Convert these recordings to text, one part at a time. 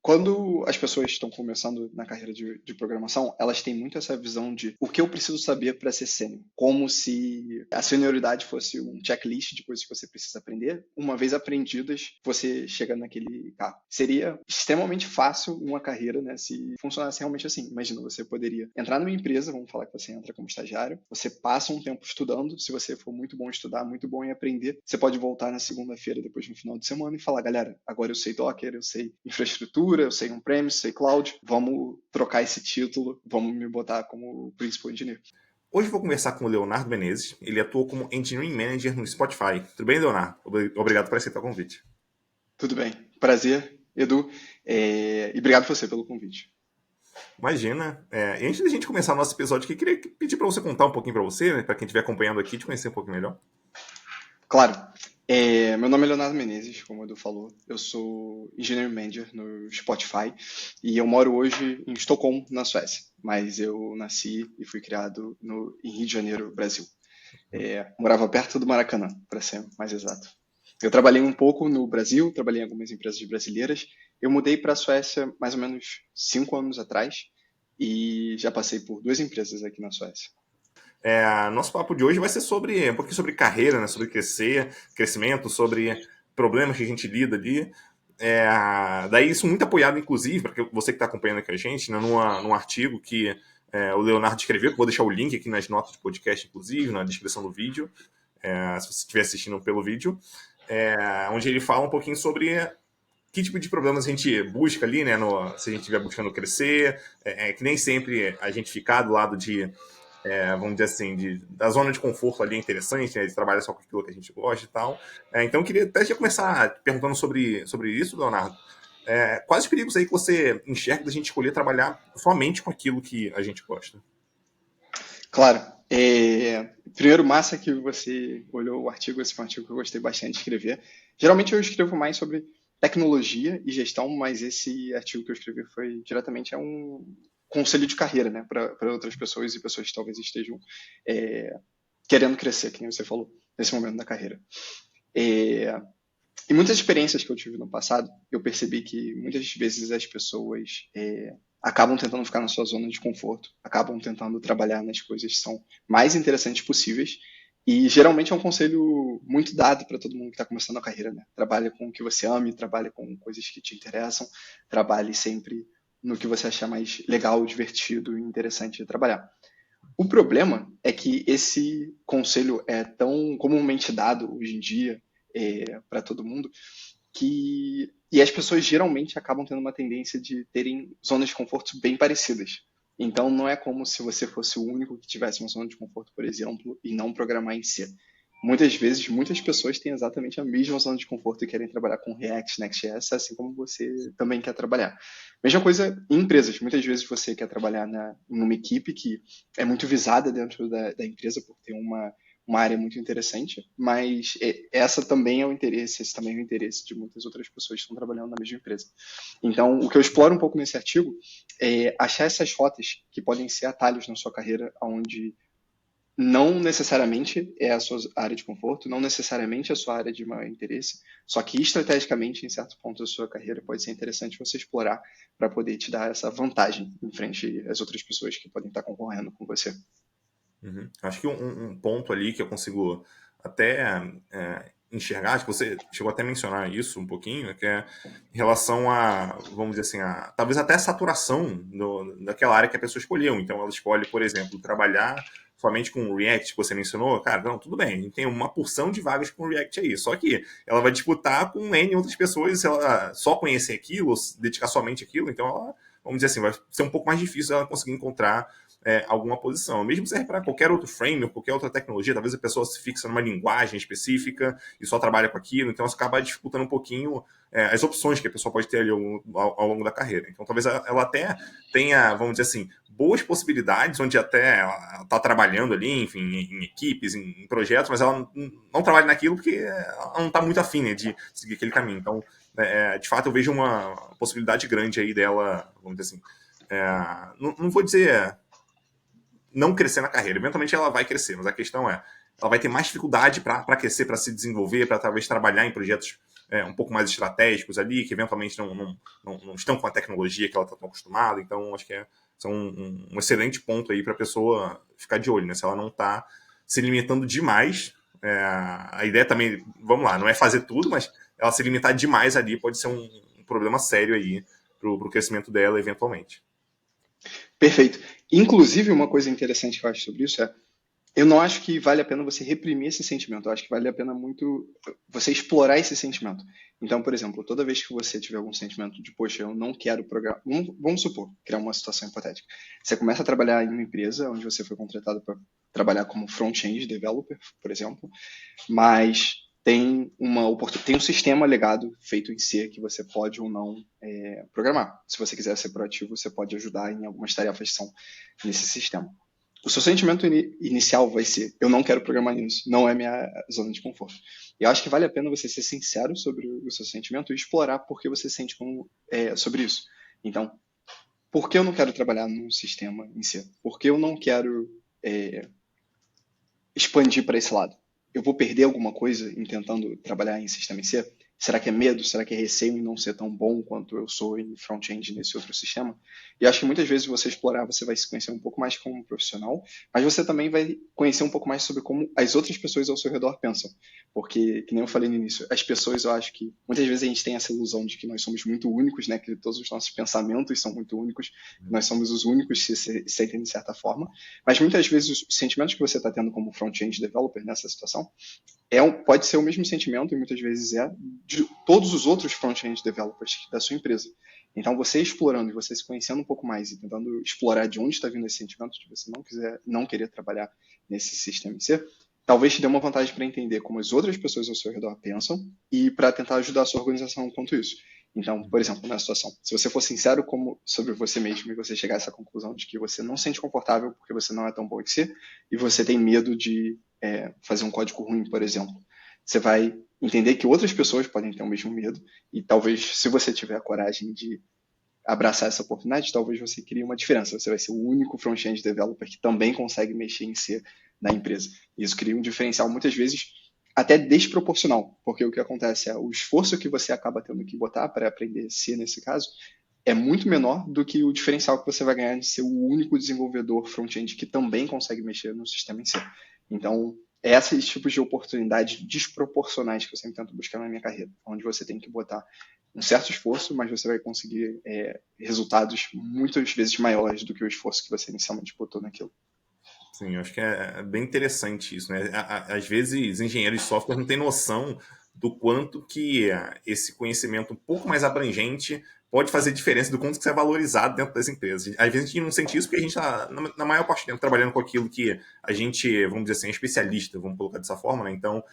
Quando as pessoas estão começando na carreira de programação, elas têm muito essa visão de o que eu preciso saber para ser sênior. Como se a senioridade fosse um checklist de coisas que você precisa aprender. Uma vez aprendidas, você chega naquele cargo. Seria extremamente fácil uma carreira, né, se funcionasse realmente assim. Imagina, você poderia entrar numa empresa, vamos falar que você entra como estagiário, você passa um tempo estudando, se você for muito bom em estudar, muito bom em aprender, você pode voltar na segunda-feira, depois no final de semana, e falar, galera, agora eu sei Docker, eu sei infraestrutura, eu sei on-premise, sei cloud, vamos trocar esse título, vamos me botar como principal engineer. Hoje eu vou conversar com o Leonardo Menezes. Ele atua como Engineering Manager no Spotify. Tudo bem, Leonardo? Obrigado por aceitar o convite. Tudo bem. Prazer, Edu, e obrigado você pelo convite. Imagina. E antes da gente começar o nosso episódio aqui, queria pedir para você contar um pouquinho para você, né, para quem estiver acompanhando aqui, te conhecer um pouco melhor. Claro. Meu nome é Leonardo Menezes, como o Edu falou. Eu sou Engineering Manager no Spotify e eu moro hoje em Estocolmo, na Suécia. Mas eu nasci e fui criado em Rio de Janeiro, Brasil. Morava perto do Maracanã, para ser mais exato. Eu trabalhei um pouco no Brasil, trabalhei em algumas empresas brasileiras. Eu mudei para a Suécia mais ou menos 5 anos atrás e já passei por 2 empresas aqui na Suécia. Nosso papo de hoje vai ser sobre um pouquinho sobre carreira, né, sobre crescimento, sobre problemas que a gente lida ali. Daí isso muito apoiado, inclusive, para você que está acompanhando aqui a gente, né, num artigo que o Leonardo escreveu, que eu vou deixar o link aqui nas notas do podcast, inclusive, na descrição do vídeo, se você estiver assistindo pelo vídeo, onde ele fala um pouquinho sobre que tipo de problemas a gente busca ali, né, se a gente estiver buscando crescer, que nem sempre a gente ficar do lado vamos dizer assim, da zona de conforto ali é interessante, né, de trabalhar só com aquilo que a gente gosta e tal. Então, eu queria até já começar perguntando sobre isso, Leonardo. Quais os perigos aí que você enxerga da gente escolher trabalhar somente com aquilo que a gente gosta? Claro. Primeiro, massa que você olhou o artigo, esse foi um artigo que eu gostei bastante de escrever. Geralmente eu escrevo mais sobre tecnologia e gestão, mas esse artigo que eu escrevi foi diretamente um conselho de carreira, né, para outras pessoas e pessoas que talvez estejam é, querendo crescer, que nem você falou, nesse momento da carreira. É, e muitas experiências que eu tive no passado, eu percebi que muitas vezes as pessoas acabam tentando ficar na sua zona de conforto, acabam tentando trabalhar nas coisas que são mais interessantes possíveis. E geralmente é um conselho muito dado para todo mundo que está começando a carreira, né? Trabalhe com o que você ame, trabalhe com coisas que te interessam, trabalhe sempre no que você achar mais legal, divertido e interessante de trabalhar. O problema é que esse conselho é tão comumente dado hoje em dia para todo mundo e as pessoas geralmente acabam tendo uma tendência de terem zonas de conforto bem parecidas. Então não é como se você fosse o único que tivesse uma zona de conforto, por exemplo, e não programar em si. Muitas vezes, muitas pessoas têm exatamente a mesma zona de conforto e querem trabalhar com React, Next.js, assim como você também quer trabalhar. Mesma coisa em empresas. Muitas vezes você quer trabalhar numa equipe que é muito visada dentro da empresa por ter uma área muito interessante, mas essa também é o interesse, esse também é o interesse de muitas outras pessoas que estão trabalhando na mesma empresa. Então, o que eu exploro um pouco nesse artigo é achar essas rotas que podem ser atalhos na sua carreira, onde não necessariamente é a sua área de conforto, não necessariamente é a sua área de maior interesse, só que estrategicamente, em certo ponto da sua carreira, pode ser interessante você explorar para poder te dar essa vantagem em frente às outras pessoas que podem estar concorrendo com você. Uhum. Acho que um ponto ali que eu consigo até enxergar, acho que você chegou até a mencionar isso um pouquinho, que é em relação vamos dizer assim, talvez até a saturação daquela área que a pessoa escolheu. Então, ela escolhe, por exemplo, trabalhar somente com React, que você mencionou. Cara, não, tudo bem, a gente tem uma porção de vagas com React aí, só que ela vai disputar com N outras pessoas se ela só conhecer aquilo, se dedicar somente aquilo, então ela, vamos dizer assim, vai ser um pouco mais difícil ela conseguir encontrar alguma posição. Mesmo serve para qualquer outro framework, qualquer outra tecnologia, talvez a pessoa se fixa numa linguagem específica e só trabalha com aquilo, então isso acaba dificultando um pouquinho as opções que a pessoa pode ter ali ao longo da carreira. Então talvez ela até tenha, vamos dizer assim, boas possibilidades, onde até ela está trabalhando ali, enfim, em equipes, em projetos, mas ela não trabalha naquilo porque ela não está muito afim, né, de seguir aquele caminho. Então, de fato, eu vejo uma possibilidade grande aí dela, vamos dizer assim, não vou dizer não crescer na carreira. Eventualmente ela vai crescer, mas a questão ela vai ter mais dificuldade para crescer, para se desenvolver, para talvez trabalhar em projetos um pouco mais estratégicos ali, que eventualmente não estão com a tecnologia que ela está tão acostumada. Então, acho que são um excelente ponto aí para a pessoa ficar de olho, né? Se ela não está se limitando demais. A ideia também, vamos lá, não é fazer tudo, mas ela se limitar demais ali pode ser um problema sério aí para o crescimento dela, eventualmente. Perfeito. Inclusive, uma coisa interessante que eu acho sobre isso é, eu não acho que vale a pena você reprimir esse sentimento. Eu acho que vale a pena muito você explorar esse sentimento. Então, por exemplo, toda vez que você tiver algum sentimento de, poxa, eu não quero programar. Vamos supor, criar uma situação hipotética. Você começa a trabalhar em uma empresa onde você foi contratado para trabalhar como front-end developer, por exemplo, mas tem um sistema legado feito em C que você pode ou não programar. Se você quiser ser proativo, você pode ajudar em algumas tarefas que são nesse sistema. O seu sentimento inicial vai ser: eu não quero programar nisso, não é minha zona de conforto. E eu acho que vale a pena você ser sincero sobre o seu sentimento e explorar por que você sente sobre isso. Então, por que eu não quero trabalhar num sistema em si? Por que eu não quero expandir para esse lado? Eu vou perder alguma coisa em tentando trabalhar em sistema em C? Será que é medo? Será que é receio em não ser tão bom quanto eu sou em front-end nesse outro sistema? E acho que muitas vezes você explorar, você vai se conhecer um pouco mais como profissional, mas você também vai conhecer um pouco mais sobre como as outras pessoas ao seu redor pensam. Porque, que nem eu falei no início, as pessoas, eu acho que muitas vezes a gente tem essa ilusão de que nós somos muito únicos, né? Que todos os nossos pensamentos são muito únicos, nós somos os únicos que se sentem de certa forma, mas muitas vezes os sentimentos que você está tendo como front-end developer nessa situação pode ser o mesmo sentimento, e muitas vezes de todos os outros front-end developers da sua empresa. Então, você explorando e você se conhecendo um pouco mais e tentando explorar de onde está vindo esse sentimento de você não querer trabalhar nesse sistema em si, talvez te dê uma vantagem para entender como as outras pessoas ao seu redor pensam e para tentar ajudar a sua organização quanto isso. Então, por exemplo, na situação, se você for sincero sobre você mesmo e você chegar a essa conclusão de que você não se sente confortável porque você não é tão bom em si e você tem medo de fazer um código ruim, por exemplo, você vai entender que outras pessoas podem ter o mesmo medo e talvez, se você tiver a coragem de abraçar essa oportunidade, talvez você crie uma diferença. Você vai ser o único front-end developer que também consegue mexer em C na empresa. Isso cria um diferencial, muitas vezes, até desproporcional, porque o que acontece é o esforço que você acaba tendo que botar para aprender C, nesse caso, é muito menor do que o diferencial que você vai ganhar de ser o único desenvolvedor front-end que também consegue mexer no sistema em C. Então, esses tipos de oportunidades desproporcionais que eu sempre tento buscar na minha carreira, onde você tem que botar um certo esforço, mas você vai conseguir resultados muitas vezes maiores do que o esforço que você inicialmente botou naquilo. Sim, eu acho que é bem interessante isso, né? Às vezes, engenheiros de software não têm noção do quanto que esse conhecimento um pouco mais abrangente pode fazer diferença, do quanto que isso é valorizado dentro das empresas. Às vezes a gente não sente isso porque a gente está, na maior parte do tempo, trabalhando com aquilo que a gente, vamos dizer assim, é especialista, vamos colocar dessa forma, né? Então,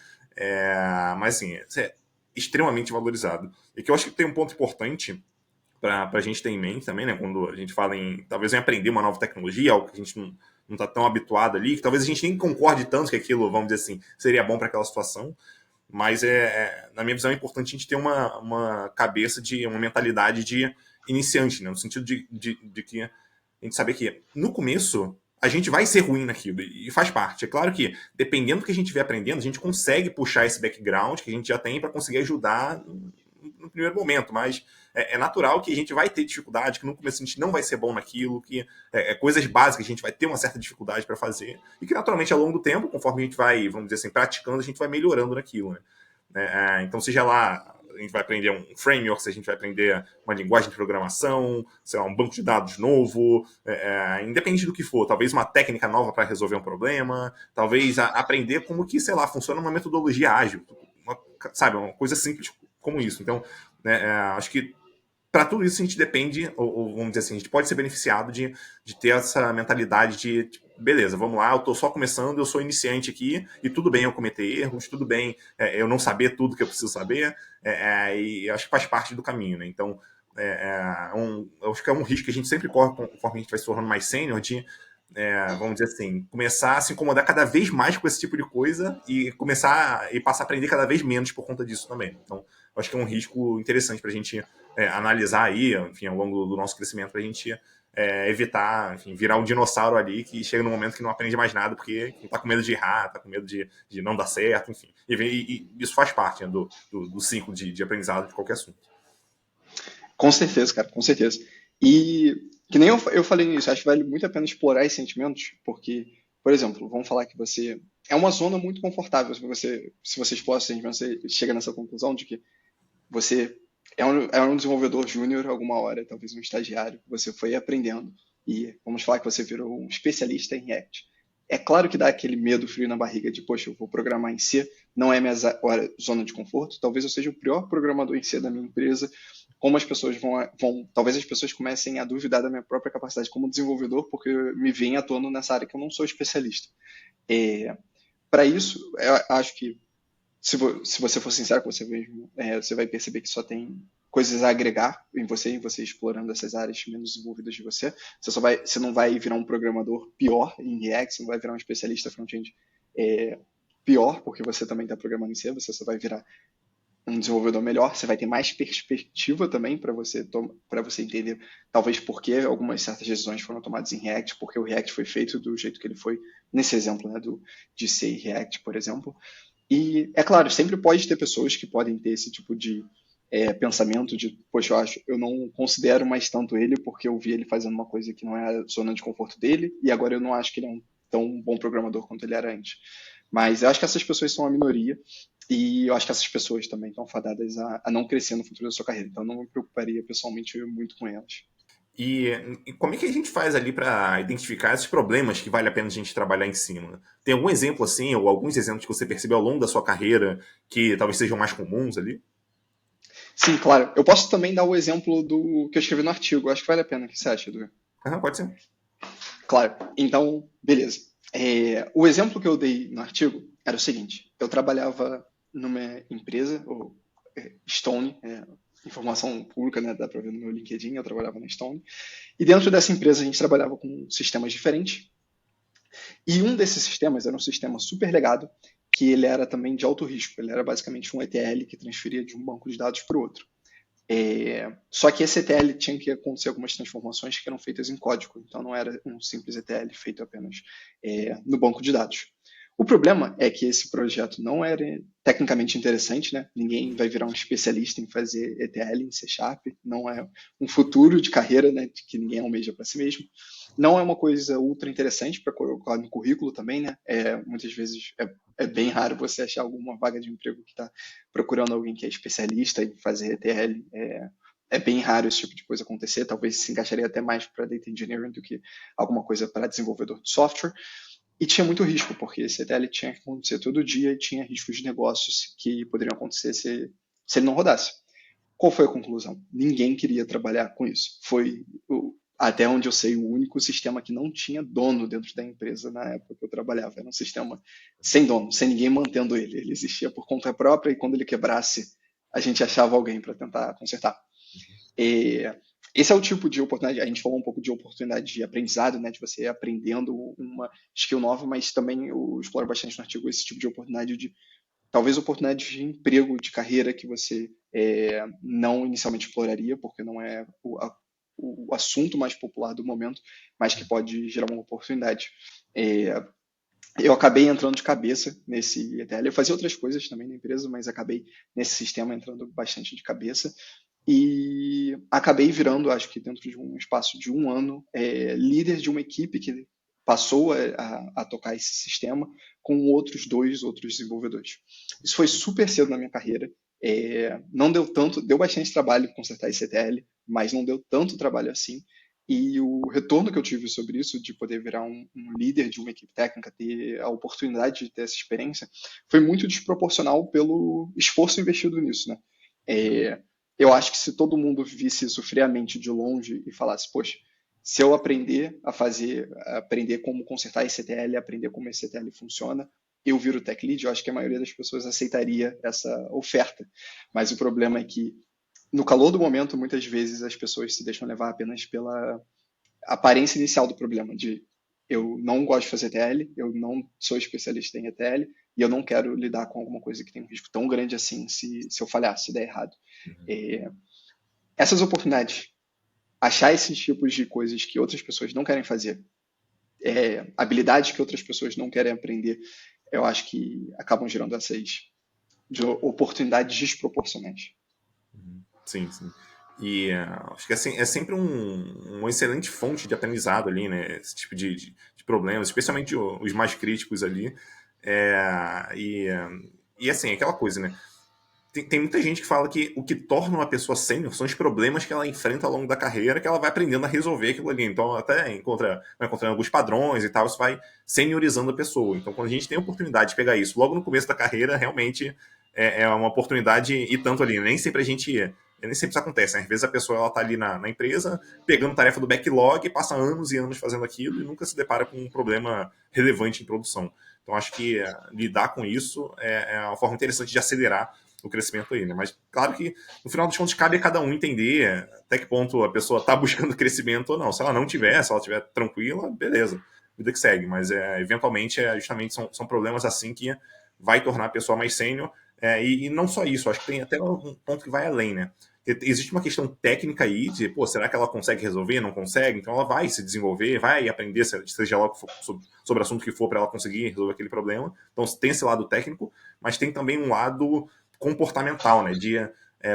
mas assim, isso é extremamente valorizado. E que eu acho que tem um ponto importante para a gente ter em mente também, né? Quando a gente fala talvez em aprender uma nova tecnologia, algo que a gente não está tão habituado ali, que talvez a gente nem concorde tanto que aquilo, vamos dizer assim, seria bom para aquela situação, mas na minha visão é importante a gente ter uma cabeça uma mentalidade de iniciante, né? No sentido de que a gente saber que no começo a gente vai ser ruim naquilo, e faz parte. É claro que, dependendo do que a gente estiver aprendendo, a gente consegue puxar esse background que a gente já tem para conseguir ajudar no primeiro momento, mas é natural que a gente vai ter dificuldade, que no começo a gente não vai ser bom naquilo, que coisas básicas a gente vai ter uma certa dificuldade para fazer, e que naturalmente ao longo do tempo, conforme a gente vai, vamos dizer assim, praticando, a gente vai melhorando naquilo, né? Então, seja lá, a gente vai aprender um framework, se a gente vai aprender uma linguagem de programação, sei lá, um banco de dados novo, independente do que for, talvez uma técnica nova para resolver um problema, talvez aprender como que, sei lá, funciona uma metodologia ágil, sabe, uma coisa simples como isso. Então, acho que para tudo isso a gente depende, ou vamos dizer assim, a gente pode ser beneficiado de ter essa mentalidade de, tipo, beleza, vamos lá, eu estou só começando, eu sou iniciante aqui, e tudo bem eu cometer erros, tudo bem eu não saber tudo que eu preciso saber, e acho que faz parte do caminho, né? Então, eu acho que é um risco que a gente sempre corre conforme a gente vai se tornando mais sênior, de vamos dizer assim, começar a se incomodar cada vez mais com esse tipo de coisa e começar e passar a aprender cada vez menos por conta disso também. Então, eu acho que é um risco interessante para a gente analisar aí, enfim, ao longo do nosso crescimento, para a gente evitar, enfim, virar um dinossauro ali que chega num momento que não aprende mais nada porque está com medo de errar, está com medo de não dar certo, enfim. E isso faz parte, né, do ciclo de aprendizado de qualquer assunto. Com certeza, cara, com certeza. E que nem eu falei nisso, acho que vale muito a pena explorar esses sentimentos, porque, por exemplo, vamos falar que você é uma zona muito confortável. Se você explora esses sentimentos, você chega nessa conclusão de que você é um desenvolvedor júnior alguma hora, talvez um estagiário, você foi aprendendo e vamos falar que você virou um especialista em React. É claro que dá aquele medo frio na barriga de, poxa, eu vou programar em C, não é minha zona de conforto, talvez eu seja o pior programador em C da minha empresa, como as pessoas talvez as pessoas comecem a duvidar da minha própria capacidade como desenvolvedor, porque me veem atuando nessa área que eu não sou especialista. Para isso, eu acho que se você for sincero com você mesmo, você vai perceber que só tem coisas a agregar em você explorando essas áreas menos desenvolvidas de você. Você não vai virar um programador pior em React, você não vai virar um especialista front-end pior, porque você também está programando em C, você só vai virar um desenvolvedor melhor, você vai ter mais perspectiva também para você entender talvez por que algumas certas decisões foram tomadas em React, porque o React foi feito do jeito que ele foi, nesse exemplo, né, de C e React, por exemplo. E, é claro, sempre pode ter pessoas que podem ter esse tipo de pensamento de, poxa, eu não considero mais tanto ele porque eu vi ele fazendo uma coisa que não é a zona de conforto dele e agora eu não acho que ele é um tão bom programador quanto ele era antes. Mas eu acho que essas pessoas são a minoria e eu acho que essas pessoas também estão fadadas a não crescer no futuro da sua carreira. Então eu não me preocuparia pessoalmente muito com elas. E como é que a gente faz ali para identificar esses problemas que vale a pena a gente trabalhar em cima? Tem algum exemplo assim, ou alguns exemplos que você percebeu ao longo da sua carreira que talvez sejam mais comuns ali? Sim, claro. Eu posso também dar o exemplo do que eu escrevi no artigo. Eu acho que vale a pena. O que você acha, Edu? Pode ser. Claro. Então, beleza. O exemplo que eu dei no artigo era o seguinte: eu trabalhava numa empresa, ou Stone, informação pública, né, dá para ver no meu LinkedIn, eu trabalhava na Stone, e dentro dessa empresa a gente trabalhava com sistemas diferentes, e um desses sistemas era um sistema super legado, que ele era também de alto risco, ele era basicamente um ETL que transferia de um banco de dados para o outro. Só que esse ETL tinha que acontecer algumas transformações que eram feitas em código, então não era um simples ETL feito apenas no banco de dados. O problema é que esse projeto não era tecnicamente interessante, né? Ninguém vai virar um especialista em fazer ETL em C Sharp, não é um futuro de carreira, né, que ninguém almeja para si mesmo. Não é uma coisa ultra interessante para colocar no currículo também, né? Muitas vezes é bem raro você achar alguma vaga de emprego que está procurando alguém que é especialista em fazer ETL. É bem raro esse tipo de coisa acontecer, talvez se encaixaria até mais para data engineering do que alguma coisa para desenvolvedor de software. E tinha muito risco, porque esse ETL tinha que acontecer todo dia e tinha riscos de negócios que poderiam acontecer se ele não rodasse. Qual foi a conclusão? Ninguém queria trabalhar com isso. Foi, até onde eu sei, o único sistema que não tinha dono dentro da empresa na época que eu trabalhava. Era um sistema sem dono, sem ninguém mantendo ele. Ele existia por conta própria e quando ele quebrasse, a gente achava alguém para tentar consertar. Esse é o tipo de oportunidade. A gente falou um pouco de oportunidade de aprendizado, né, de você aprendendo uma skill nova, mas também eu exploro bastante no artigo esse tipo de oportunidade de talvez oportunidade de emprego, de carreira que você não inicialmente exploraria, porque não é o assunto mais popular do momento, mas que pode gerar uma oportunidade. Eu acabei entrando de cabeça nesse ETL. Eu fazia outras coisas também na empresa, mas acabei nesse sistema entrando bastante de cabeça. E acabei virando, acho que dentro de um espaço de um ano, líder de uma equipe que passou a tocar esse sistema com outros desenvolvedores. Isso foi super cedo na minha carreira. Não deu bastante trabalho consertar esse ETL, mas não deu tanto trabalho assim. E o retorno que eu tive sobre isso, de poder virar um líder de uma equipe técnica, ter a oportunidade de ter essa experiência, foi muito desproporcional pelo esforço investido nisso, né? Eu acho que se todo mundo visse isso friamente de longe e falasse, poxa, se eu aprender como consertar esse ETL, aprender como esse ETL funciona, eu viro tech lead, eu acho que a maioria das pessoas aceitaria essa oferta. Mas o problema é que no calor do momento, muitas vezes as pessoas se deixam levar apenas pela aparência inicial do problema, de eu não gosto de fazer TL, eu não sou especialista em ETL, e eu não quero lidar com alguma coisa que tem um risco tão grande assim se eu falhar, se der errado. Uhum. É, essas oportunidades, achar esses tipos de coisas que outras pessoas não querem fazer, habilidades que outras pessoas não querem aprender, eu acho que acabam gerando essas oportunidades desproporcionais. Sim, sim. E acho que assim, é sempre uma excelente fonte de aprendizado ali, né? Esse tipo de problemas, especialmente os mais críticos ali. É, e assim, aquela coisa, né? Tem muita gente que fala que o que torna uma pessoa sênior são os problemas que ela enfrenta ao longo da carreira, que ela vai aprendendo a resolver aquilo ali. Então, até vai encontrando alguns padrões e tal, isso vai seniorizando a pessoa. Então, quando a gente tem a oportunidade de pegar isso logo no começo da carreira, realmente é uma oportunidade e tanto ali. Nem sempre isso acontece, né? Às vezes a pessoa ela tá ali na empresa, pegando tarefa do backlog, passa anos e anos fazendo aquilo e nunca se depara com um problema relevante em produção. Então, acho que lidar com isso é uma forma interessante de acelerar o crescimento aí, né? Mas claro que no final dos contos cabe a cada um entender até que ponto a pessoa está buscando crescimento ou não. Se ela não tiver, se ela estiver tranquila, beleza, vida que segue. Mas eventualmente justamente são problemas assim que vai tornar a pessoa mais sênior. E não só isso, acho que tem até um ponto que vai além, né? Existe uma questão técnica aí de, pô, será que ela consegue resolver? Não consegue? Então ela vai se desenvolver, vai aprender, seja lá sobre o assunto que for, para ela conseguir resolver aquele problema. Então tem esse lado técnico, mas tem também um lado comportamental, né?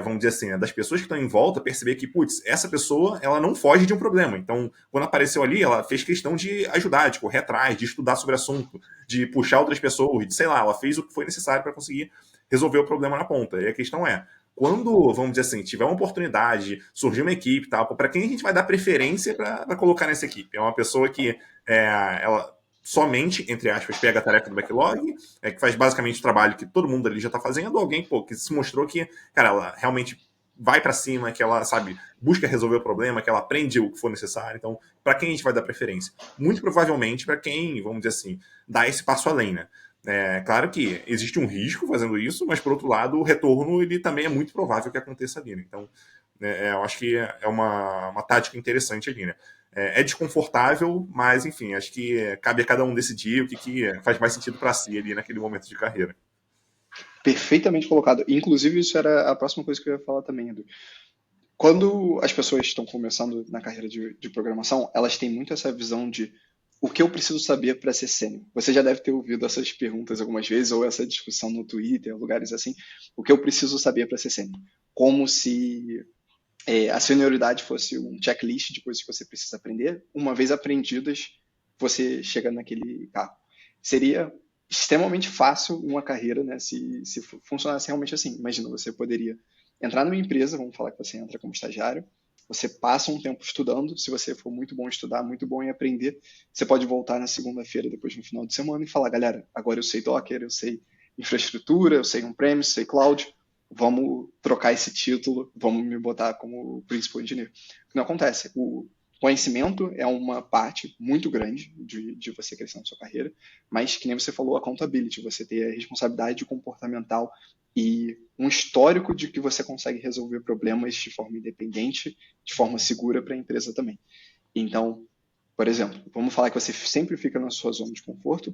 Vamos dizer assim, né? Das pessoas que estão em volta, perceber que, putz, essa pessoa, ela não foge de um problema. Então, quando apareceu ali, ela fez questão de ajudar, de correr atrás, de estudar sobre o assunto, de puxar outras pessoas, de, sei lá, ela fez o que foi necessário para conseguir resolver o problema na ponta. E a questão é, quando, vamos dizer assim, tiver uma oportunidade, surgir uma equipe e tal, para quem a gente vai dar preferência para colocar nessa equipe? É uma pessoa que ela somente, entre aspas, pega a tarefa do backlog, que faz basicamente o trabalho que todo mundo ali já está fazendo, ou alguém pô, que se mostrou que, cara, ela realmente vai para cima, que ela, sabe, busca resolver o problema, que ela aprende o que for necessário. Então, para quem a gente vai dar preferência? Muito provavelmente para quem, vamos dizer assim, dá esse passo além, né? Claro que existe um risco fazendo isso, mas por outro lado, o retorno ele também é muito provável que aconteça ali. Né? Então, eu acho que é uma tática interessante ali, né? É desconfortável, mas enfim, acho que cabe a cada um decidir o que faz mais sentido para si ali naquele momento de carreira. Perfeitamente colocado. Inclusive, isso era a próxima coisa que eu ia falar também, Edu. Quando as pessoas estão começando na carreira de programação, elas têm muito essa visão de o que eu preciso saber para ser sênior. Você já deve ter ouvido essas perguntas algumas vezes, ou essa discussão no Twitter, lugares assim. O que eu preciso saber para ser sênior? Como se a senioridade fosse um checklist de coisas que você precisa aprender. Uma vez aprendidas, você chega naquele cargo. Seria extremamente fácil uma carreira, né, se funcionasse realmente assim. Imagina, você poderia entrar numa empresa, vamos falar que você entra como estagiário, você passa um tempo estudando, se você for muito bom em estudar, muito bom em aprender, você pode voltar na segunda-feira, depois no final de semana, e falar, galera, agora eu sei Docker, eu sei infraestrutura, eu sei on-premise, sei cloud, vamos trocar esse título, vamos me botar como principal engineer. O que não acontece? O conhecimento é uma parte muito grande de você crescer na sua carreira, mas que nem você falou, accountability, você ter a responsabilidade comportamental e um histórico de que você consegue resolver problemas de forma independente, de forma segura para a empresa também. Então, por exemplo, vamos falar que você sempre fica na sua zona de conforto,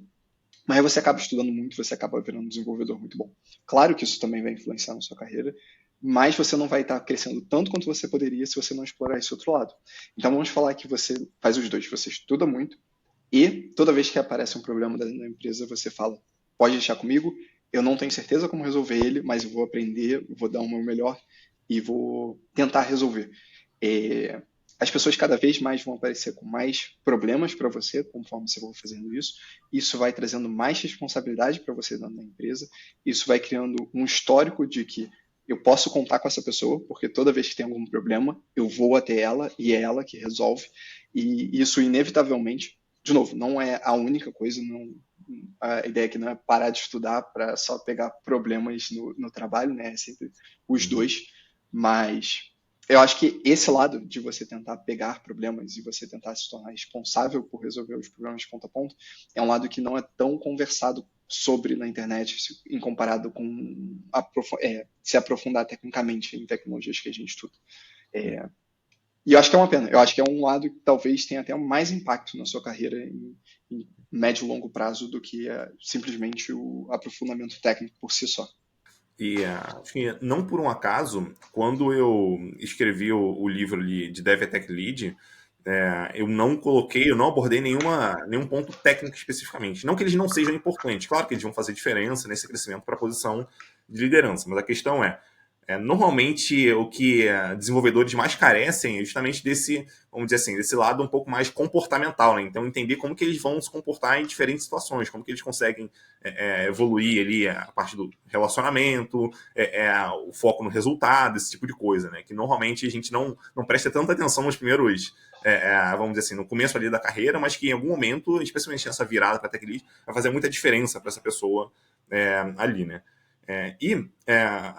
mas você acaba estudando muito, você acaba virando um desenvolvedor muito bom. Claro que isso também vai influenciar na sua carreira, mas você não vai estar crescendo tanto quanto você poderia se você não explorar esse outro lado. Então vamos falar que você faz os dois, você estuda muito e toda vez que aparece um problema na empresa, você fala, pode deixar comigo, eu não tenho certeza como resolver ele, mas eu vou aprender, vou dar o meu melhor e vou tentar resolver. É, as pessoas cada vez mais vão aparecer com mais problemas para você, conforme você for fazendo isso. Isso vai trazendo mais responsabilidade para você dentro da empresa. Isso vai criando um histórico de que eu posso contar com essa pessoa, porque toda vez que tem algum problema, eu vou até ela e é ela que resolve. E isso, inevitavelmente, de novo, não é a única coisa, não, a ideia aqui não é parar de estudar para só pegar problemas no trabalho, né? É sempre os Uhum. dois, mas eu acho que esse lado de você tentar pegar problemas e você tentar se tornar responsável por resolver os problemas de ponta a ponta é um lado que não é tão conversado sobre na internet em comparado com se aprofundar tecnicamente em tecnologias que a gente estuda. É, E eu acho que é uma pena. Eu acho que é um lado que talvez tenha até mais impacto na sua carreira em médio e longo prazo do que simplesmente o aprofundamento técnico por si só. E acho que não por um acaso, quando eu escrevi o livro ali de Dev Tech Lead, eu não abordei nenhum ponto técnico especificamente. Não que eles não sejam importantes, claro que eles vão fazer diferença nesse crescimento para a posição de liderança, mas a questão normalmente o que desenvolvedores mais carecem é justamente desse, vamos dizer assim, desse lado um pouco mais comportamental, né? Então entender como que eles vão se comportar em diferentes situações, como que eles conseguem evoluir ali a parte do relacionamento, o foco no resultado, esse tipo de coisa, né? Que normalmente a gente não presta tanta atenção nos primeiros, vamos dizer assim, no começo ali da carreira, mas que em algum momento, especialmente nessa virada para tech lead, vai fazer muita diferença para essa pessoa ali, né?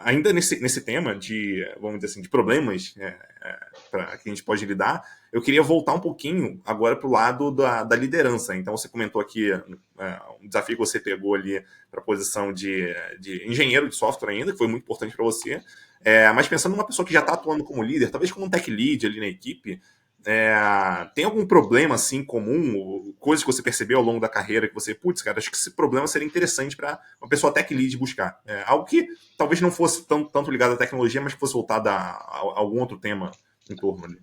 Ainda nesse tema de, vamos dizer assim, de problemas que a gente pode lidar, eu queria voltar um pouquinho agora para o lado da liderança. Então, você comentou aqui um desafio que você pegou ali para a posição de engenheiro de software ainda, que foi muito importante para você. Mas pensando numa pessoa que já está atuando como líder, talvez como um tech lead ali na equipe, tem algum problema assim comum, coisas que você percebeu ao longo da carreira que você, putz, cara, acho que esse problema seria interessante para uma pessoa tech lead buscar? Algo que talvez não fosse tanto ligado à tecnologia, mas que fosse voltado a algum outro tema em torno ali.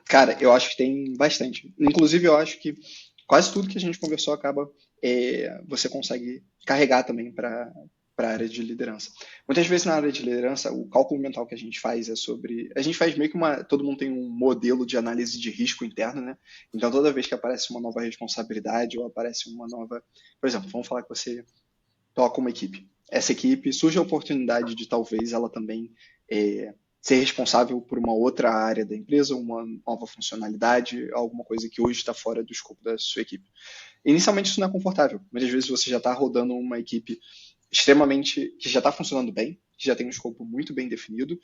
Cara, eu acho que tem bastante. Inclusive, eu acho que quase tudo que a gente conversou acaba, você consegue carregar também para a área de liderança. Muitas vezes na área de liderança, o cálculo mental que a gente faz é sobre. A gente faz meio que uma. Todo mundo tem um modelo de análise de risco interno, né? Então, toda vez que aparece uma nova responsabilidade ou aparece uma nova. Por exemplo, vamos falar que você toca uma equipe. Essa equipe surge a oportunidade de talvez ela também ser responsável por uma outra área da empresa, uma nova funcionalidade, alguma coisa que hoje está fora do escopo da sua equipe. Inicialmente isso não é confortável. Muitas vezes você já está rodando uma equipe extremamente que já está funcionando bem, que já tem um escopo muito bem definido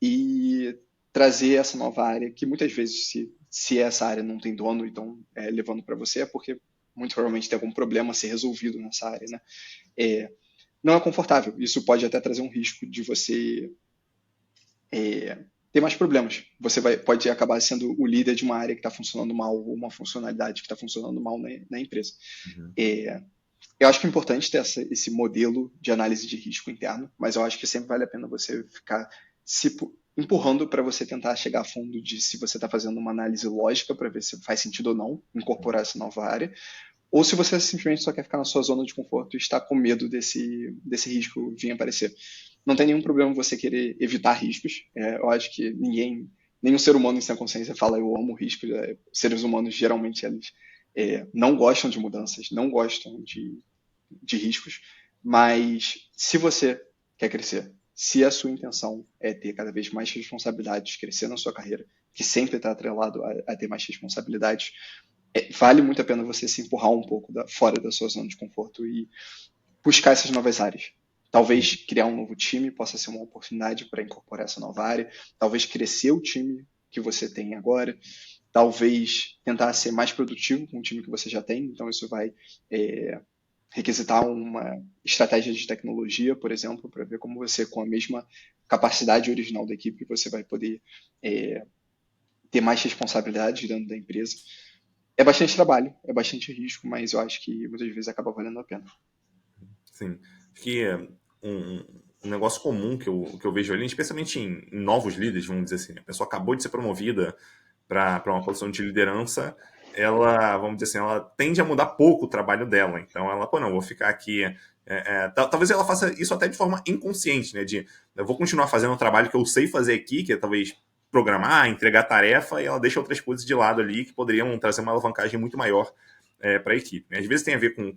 e trazer essa nova área que muitas vezes se essa área não tem dono, então levando para você é porque muito provavelmente tem algum problema a ser resolvido nessa área, né? É, não é confortável. Isso pode até trazer um risco de você ter mais problemas. Você pode acabar sendo o líder de uma área que está funcionando mal ou uma funcionalidade que está funcionando mal na empresa. Uhum. Eu acho que é importante ter esse modelo de análise de risco interno, mas eu acho que sempre vale a pena você ficar se empurrando para você tentar chegar a fundo de se você está fazendo uma análise lógica para ver se faz sentido ou não incorporar essa nova área, ou se você simplesmente só quer ficar na sua zona de conforto e está com medo desse risco vir aparecer. Não tem nenhum problema você querer evitar riscos. Eu acho que nenhum ser humano em sua consciência fala eu amo riscos. Seres humanos, geralmente, eles não gostam de mudanças, não gostam de riscos. Mas se você quer crescer, se a sua intenção é ter cada vez mais responsabilidades, crescer na sua carreira, que sempre está atrelado a ter mais responsabilidades, vale muito a pena você se empurrar um pouco fora da sua zona de conforto e buscar essas novas áreas. Talvez criar um novo time possa ser uma oportunidade para incorporar essa nova área, talvez crescer o time que você tem agora, talvez tentar ser mais produtivo com o time que você já tem, então isso vai requisitar uma estratégia de tecnologia, por exemplo, para ver como você, com a mesma capacidade original da equipe, você vai poder ter mais responsabilidades dentro da empresa. É bastante trabalho, é bastante risco, mas eu acho que muitas vezes acaba valendo a pena. Sim. Acho que um negócio comum que eu vejo ali, especialmente em novos líderes, vamos dizer assim, a pessoa acabou de ser promovida para uma posição de liderança, ela, vamos dizer assim, ela tende a mudar pouco o trabalho dela. Então ela, pô, não, vou ficar aqui. Talvez ela faça isso até de forma inconsciente, né? De eu vou continuar fazendo o trabalho que eu sei fazer aqui, que é talvez programar, entregar tarefa, e ela deixa outras coisas de lado ali que poderiam trazer uma alavancagem muito maior para a equipe. Né? Às vezes tem a ver com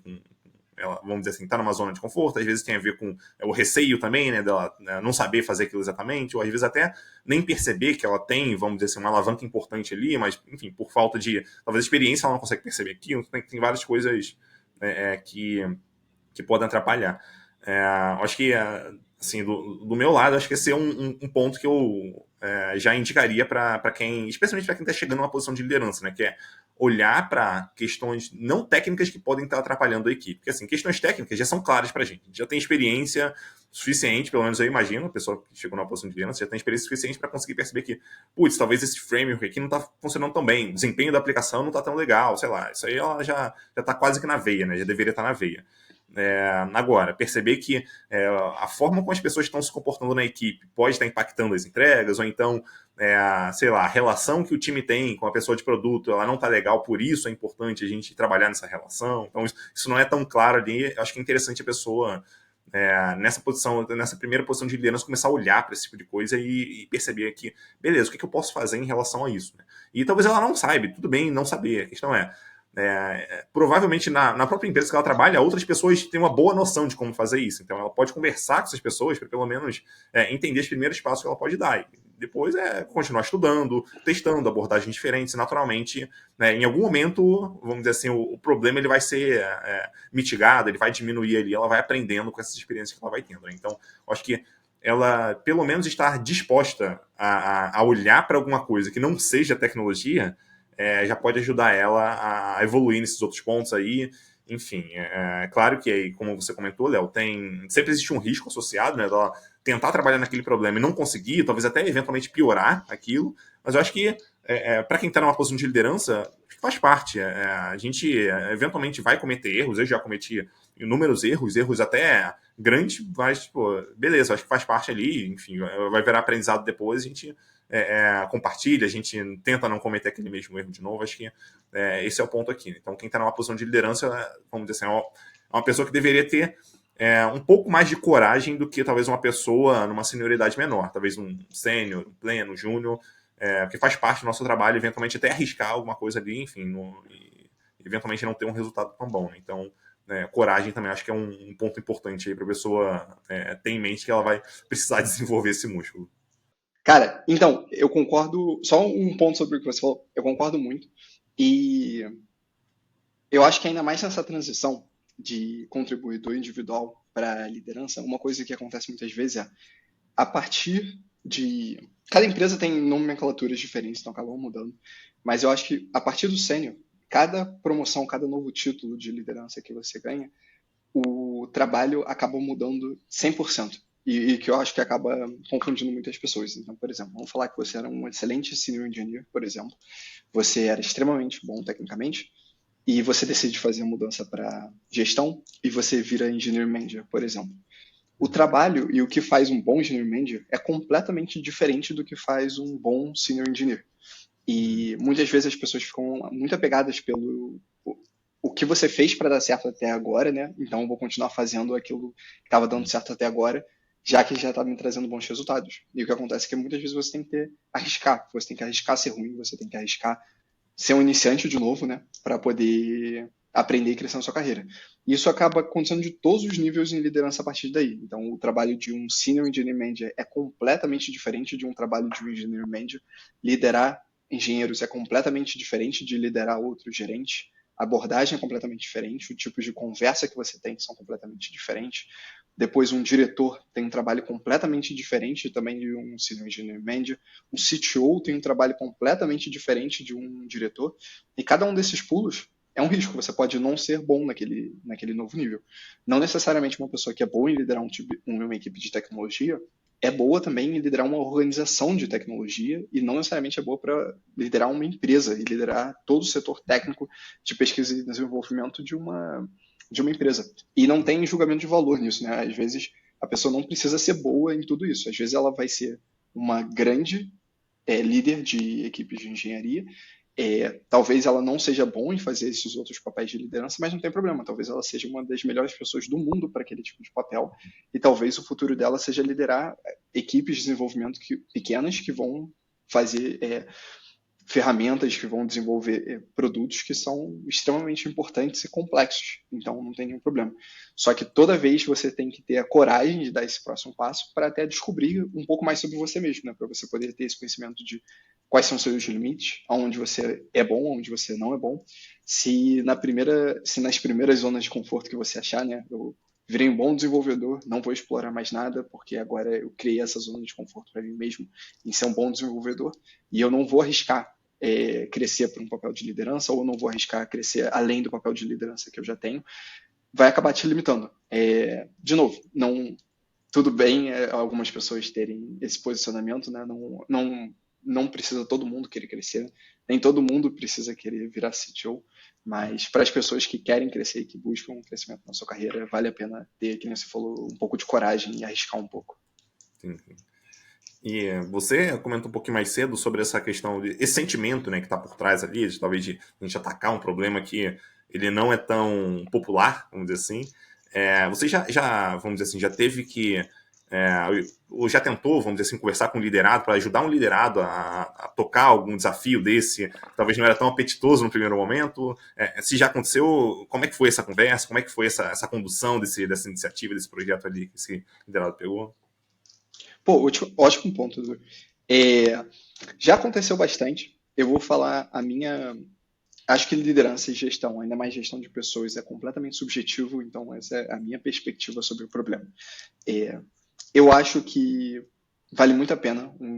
ela, vamos dizer assim, tá numa zona de conforto, às vezes tem a ver com o receio também, né, dela não saber fazer aquilo exatamente, ou às vezes até nem perceber que ela tem, vamos dizer assim, uma alavanca importante ali, mas, enfim, por falta de, talvez, experiência, ela não consegue perceber aquilo, tem várias coisas que podem atrapalhar. Acho que, assim, do meu lado, acho que esse é um ponto que eu já indicaria para quem, especialmente para quem está chegando numa posição de liderança, né? Que é olhar para questões não técnicas que podem estar atrapalhando a equipe. Porque, assim, questões técnicas já são claras para a gente. Já tem experiência suficiente, pelo menos eu imagino, a pessoa que chegou numa posição de liderança já tem experiência suficiente para conseguir perceber que, putz, talvez esse framework aqui não está funcionando tão bem, o desempenho da aplicação não está tão legal, sei lá. Isso aí ela já está quase que na veia, né? Já deveria estar na veia. Agora, perceber que a forma como as pessoas estão se comportando na equipe pode estar impactando as entregas, ou então, sei lá, a relação que o time tem com a pessoa de produto, ela não está legal, por isso é importante a gente trabalhar nessa relação. Então, isso não é tão claro ali. Acho que é interessante a pessoa, nessa posição, nessa primeira posição de liderança, começar a olhar para esse tipo de coisa e perceber que, beleza, o que eu posso fazer em relação a isso? Né? E talvez ela não saiba, tudo bem não saber. A questão provavelmente na própria empresa que ela trabalha, outras pessoas têm uma boa noção de como fazer isso. Então, ela pode conversar com essas pessoas para, pelo menos, entender os primeiros passos que ela pode dar. E depois continuar estudando, testando abordagens diferentes. E, naturalmente, em algum momento, vamos dizer assim, o problema ele vai ser mitigado, ele vai diminuir ali, ela vai aprendendo com essas experiências que ela vai tendo. Né? Então, acho que ela, pelo menos, estar disposta a olhar para alguma coisa que não seja tecnologia, já pode ajudar ela a evoluir nesses outros pontos aí. Enfim, claro que aí, como você comentou, Léo, sempre existe um risco associado, né, dela tentar trabalhar naquele problema e não conseguir, talvez até eventualmente piorar aquilo, mas eu acho que para quem está numa posição de liderança, faz parte. A gente eventualmente vai cometer erros, eu já cometi inúmeros erros até grandes, mas, pô, beleza, acho que faz parte ali, enfim, vai virar aprendizado depois, a gente compartilha, a gente tenta não cometer aquele mesmo erro de novo. Acho que esse é o ponto aqui. Então, quem está numa posição de liderança, vamos dizer assim, é uma pessoa que deveria ter um pouco mais de coragem do que talvez uma pessoa numa senioridade menor, talvez um sênior, um pleno, um júnior, porque faz parte do nosso trabalho, eventualmente até arriscar alguma coisa ali, enfim, e eventualmente não ter um resultado tão bom. Né? Então, coragem também acho que é um ponto importante aí para a pessoa ter em mente que ela vai precisar desenvolver esse músculo. Cara, então, eu concordo. Só um ponto sobre o que você falou. Eu concordo muito. E eu acho que ainda mais nessa transição de contribuidor individual para liderança, uma coisa que acontece muitas vezes é a partir de. Cada empresa tem nomenclaturas diferentes, então acabam mudando. Mas eu acho que a partir do sênior, cada promoção, cada novo título de liderança que você ganha, o trabalho acaba mudando 100%. E que eu acho que acaba confundindo muitas pessoas. Então, por exemplo, vamos falar que você era um excelente senior engineer, por exemplo. Você era extremamente bom tecnicamente e você decide fazer a mudança para gestão e você vira engineer manager, por exemplo. O trabalho e o que faz um bom engineer manager é completamente diferente do que faz um bom senior engineer. E muitas vezes as pessoas ficam muito apegadas pelo o que você fez para dar certo até agora, né? Então eu vou continuar fazendo aquilo que estava dando certo até agora, já que já está me trazendo bons resultados. E o que acontece é que muitas vezes você tem que arriscar, você tem que arriscar ser ruim, você tem que arriscar ser um iniciante de novo, né? Para poder aprender e crescer na sua carreira. E isso acaba acontecendo de todos os níveis em liderança a partir daí. Então, o trabalho de um senior engineer manager é completamente diferente de um trabalho de um engineer manager. Liderar engenheiros é completamente diferente de liderar outros gerentes. A abordagem é completamente diferente, o tipo de conversa que você tem são completamente diferentes. Depois, um diretor tem um trabalho completamente diferente também de um senior engineer manager. Um CTO tem um trabalho completamente diferente de um diretor. E cada um desses pulos é um risco. Você pode não ser bom naquele novo nível. Não necessariamente uma pessoa que é boa em liderar uma equipe de tecnologia é boa também em liderar uma organização de tecnologia e não necessariamente é boa para liderar uma empresa e liderar todo o setor técnico de pesquisa e desenvolvimento de uma empresa. E não tem julgamento de valor nisso, né? Às vezes a pessoa não precisa ser boa em tudo isso. Às vezes ela vai ser uma grande líder de equipes de engenharia. Talvez ela não seja bom em fazer esses outros papéis de liderança, mas não tem problema. Talvez ela seja uma das melhores pessoas do mundo para aquele tipo de papel. E talvez o futuro dela seja liderar equipes de desenvolvimento pequenas que vão fazer ferramentas, que vão desenvolver produtos que são extremamente importantes e complexos. Então não tem nenhum problema. Só que toda vez você tem que ter a coragem de dar esse próximo passo para até descobrir um pouco mais sobre você mesmo, né? Para você poder ter esse conhecimento de quais são os seus limites, aonde você é bom, aonde você não é bom. Se nas primeiras zonas de conforto que você achar, né? virei um bom desenvolvedor, não vou explorar mais nada, porque agora eu criei essa zona de conforto para mim mesmo em ser um bom desenvolvedor, e eu não vou arriscar crescer para um papel de liderança, ou não vou arriscar crescer além do papel de liderança que eu já tenho, vai acabar te limitando. De novo, não tudo bem algumas pessoas terem esse posicionamento, né? Não precisa todo mundo querer crescer, nem todo mundo precisa querer virar CTO, mas para as pessoas que querem crescer e que buscam um crescimento na sua carreira, vale a pena ter, como você falou, um pouco de coragem e arriscar um pouco. Sim. E você comentou um pouquinho mais cedo sobre essa questão, esse sentimento, né, que está por trás ali, de talvez de a gente atacar um problema que ele não é tão popular, vamos dizer assim. Você vamos dizer assim, já teve que, ou já tentou, vamos dizer assim, conversar com o liderado para ajudar um liderado a tocar algum desafio desse, que talvez não era tão apetitoso no primeiro momento? Se já aconteceu, como é que foi essa conversa? Como é que foi essa condução dessa iniciativa, desse projeto ali que esse liderado pegou? Pô, ótimo ponto, Edu. Já aconteceu bastante. Eu vou falar a minha. Acho que liderança e gestão, ainda mais gestão de pessoas, é completamente subjetivo, então essa é a minha perspectiva sobre o problema. Eu acho que vale muito a pena um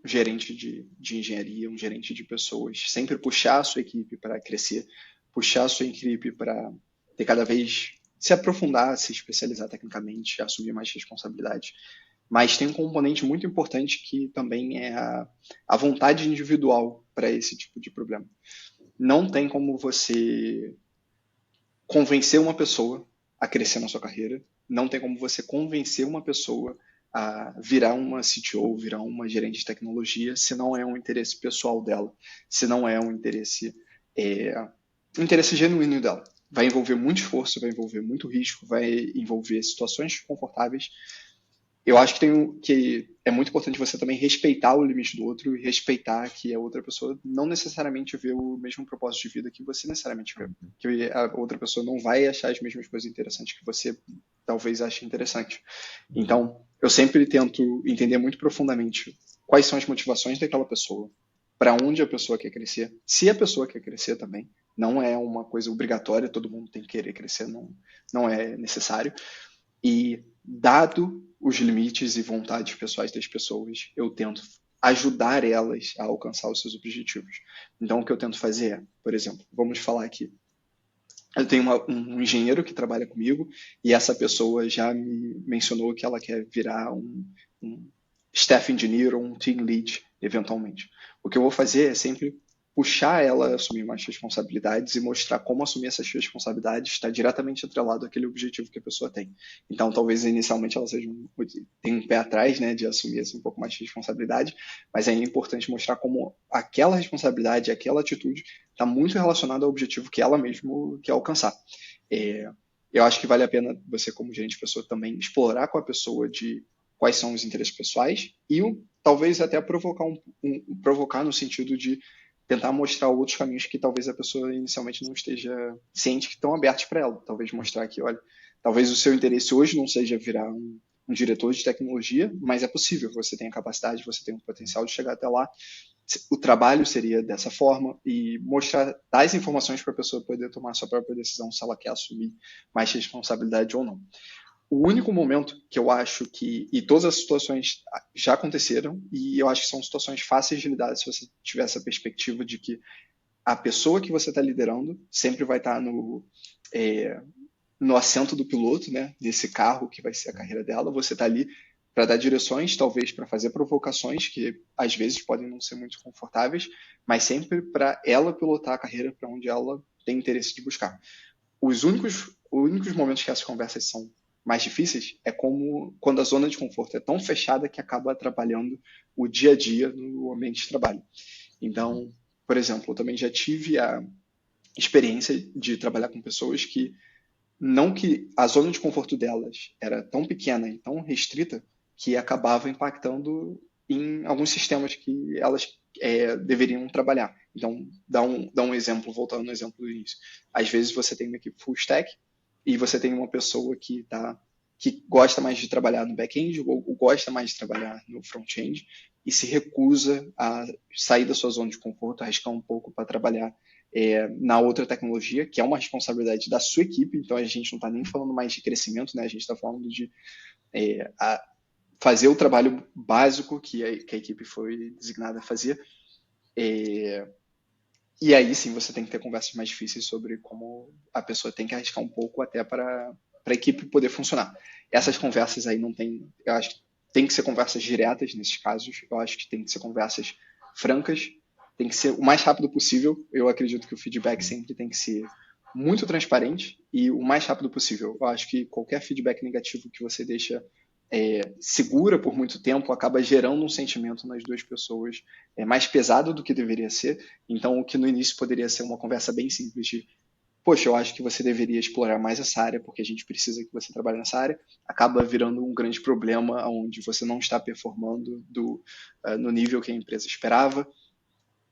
gerente de engenharia, um gerente de pessoas, sempre puxar a sua equipe para crescer, puxar a sua equipe para ter cada vez se aprofundar, se especializar tecnicamente, assumir mais responsabilidades. Mas tem um componente muito importante que também é a vontade individual para esse tipo de problema. Não tem como você convencer uma pessoa a crescer na sua carreira, não tem como você convencer uma pessoa a virar uma CTO, virar uma gerente de tecnologia, se não é um interesse pessoal dela, se não é um interesse genuíno dela. Vai envolver muito esforço, vai envolver muito risco, vai envolver situações desconfortáveis. Eu acho que é muito importante você também respeitar o limite do outro e respeitar que a outra pessoa não necessariamente vê o mesmo propósito de vida que você necessariamente vê. Que a outra pessoa não vai achar as mesmas coisas interessantes que você talvez ache interessante. Então, eu sempre tento entender muito profundamente quais são as motivações daquela pessoa, para onde a pessoa quer crescer, se a pessoa quer crescer também. Não é uma coisa obrigatória, todo mundo tem que querer crescer, não é necessário. E, dado os limites e vontades pessoais das pessoas, eu tento ajudar elas a alcançar os seus objetivos. Então, o que eu tento fazer é, por exemplo, vamos falar aqui, eu tenho um engenheiro que trabalha comigo e essa pessoa já me mencionou que ela quer virar um staff engineer ou um team lead, eventualmente. O que eu vou fazer é sempre puxar ela a assumir mais responsabilidades e mostrar como assumir essas responsabilidades está diretamente atrelado àquele objetivo que a pessoa tem. Então, talvez inicialmente ela tenha um pé atrás, né, de assumir assim, um pouco mais de responsabilidade, mas é importante mostrar como aquela responsabilidade, aquela atitude está muito relacionada ao objetivo que ela mesma quer alcançar. Eu acho que vale a pena você, como gerente de pessoa, também explorar com a pessoa de quais são os interesses pessoais e talvez até provocar no sentido de tentar mostrar outros caminhos que talvez a pessoa inicialmente não esteja ciente que estão abertos para ela. Talvez mostrar que, olha, talvez o seu interesse hoje não seja virar um diretor de tecnologia, mas é possível, você tem a capacidade, você tem o potencial de chegar até lá. O trabalho seria dessa forma e mostrar tais informações para a pessoa poder tomar a sua própria decisão se ela quer assumir mais responsabilidade ou não. O único momento que eu acho que, e todas as situações já aconteceram, e eu acho que são situações fáceis de lidar se você tiver essa perspectiva de que a pessoa que você está liderando sempre vai estar no assento do piloto, né, desse carro que vai ser a carreira dela, você está ali para dar direções, talvez para fazer provocações, que às vezes podem não ser muito confortáveis, mas sempre para ela pilotar a carreira para onde ela tem interesse de buscar. Os únicos momentos que essas conversas são mais difíceis é quando a zona de conforto é tão fechada que acaba atrapalhando o dia a dia no ambiente de trabalho. Então, por exemplo, eu também já tive a experiência de trabalhar com pessoas que a zona de conforto delas era tão pequena e tão restrita que acabava impactando em alguns sistemas que elas deveriam trabalhar. Então, dá um exemplo, voltando no exemplo do início. Às vezes você tem uma equipe full stack e você tem uma pessoa que que gosta mais de trabalhar no back-end ou gosta mais de trabalhar no front-end e se recusa a sair da sua zona de conforto, arriscar um pouco para trabalhar na outra tecnologia, que é uma responsabilidade da sua equipe. Então a gente não está nem falando mais de crescimento, né? A gente está falando de fazer o trabalho básico que a equipe foi designada a fazer. E aí sim você tem que ter conversas mais difíceis sobre como a pessoa tem que arriscar um pouco até para a equipe poder funcionar. Essas conversas aí não tem, eu acho que tem que ser conversas diretas nesses casos, eu acho que tem que ser conversas francas, tem que ser o mais rápido possível. Eu acredito que o feedback sempre tem que ser muito transparente e o mais rápido possível. Eu acho que qualquer feedback negativo que você deixa segura por muito tempo acaba gerando um sentimento nas duas pessoas mais pesado do que deveria ser. Então, o que no início poderia ser uma conversa bem simples de poxa, eu acho que você deveria explorar mais essa área, porque a gente precisa que você trabalhe nessa área, acaba virando um grande problema onde você não está performando no nível que a empresa esperava,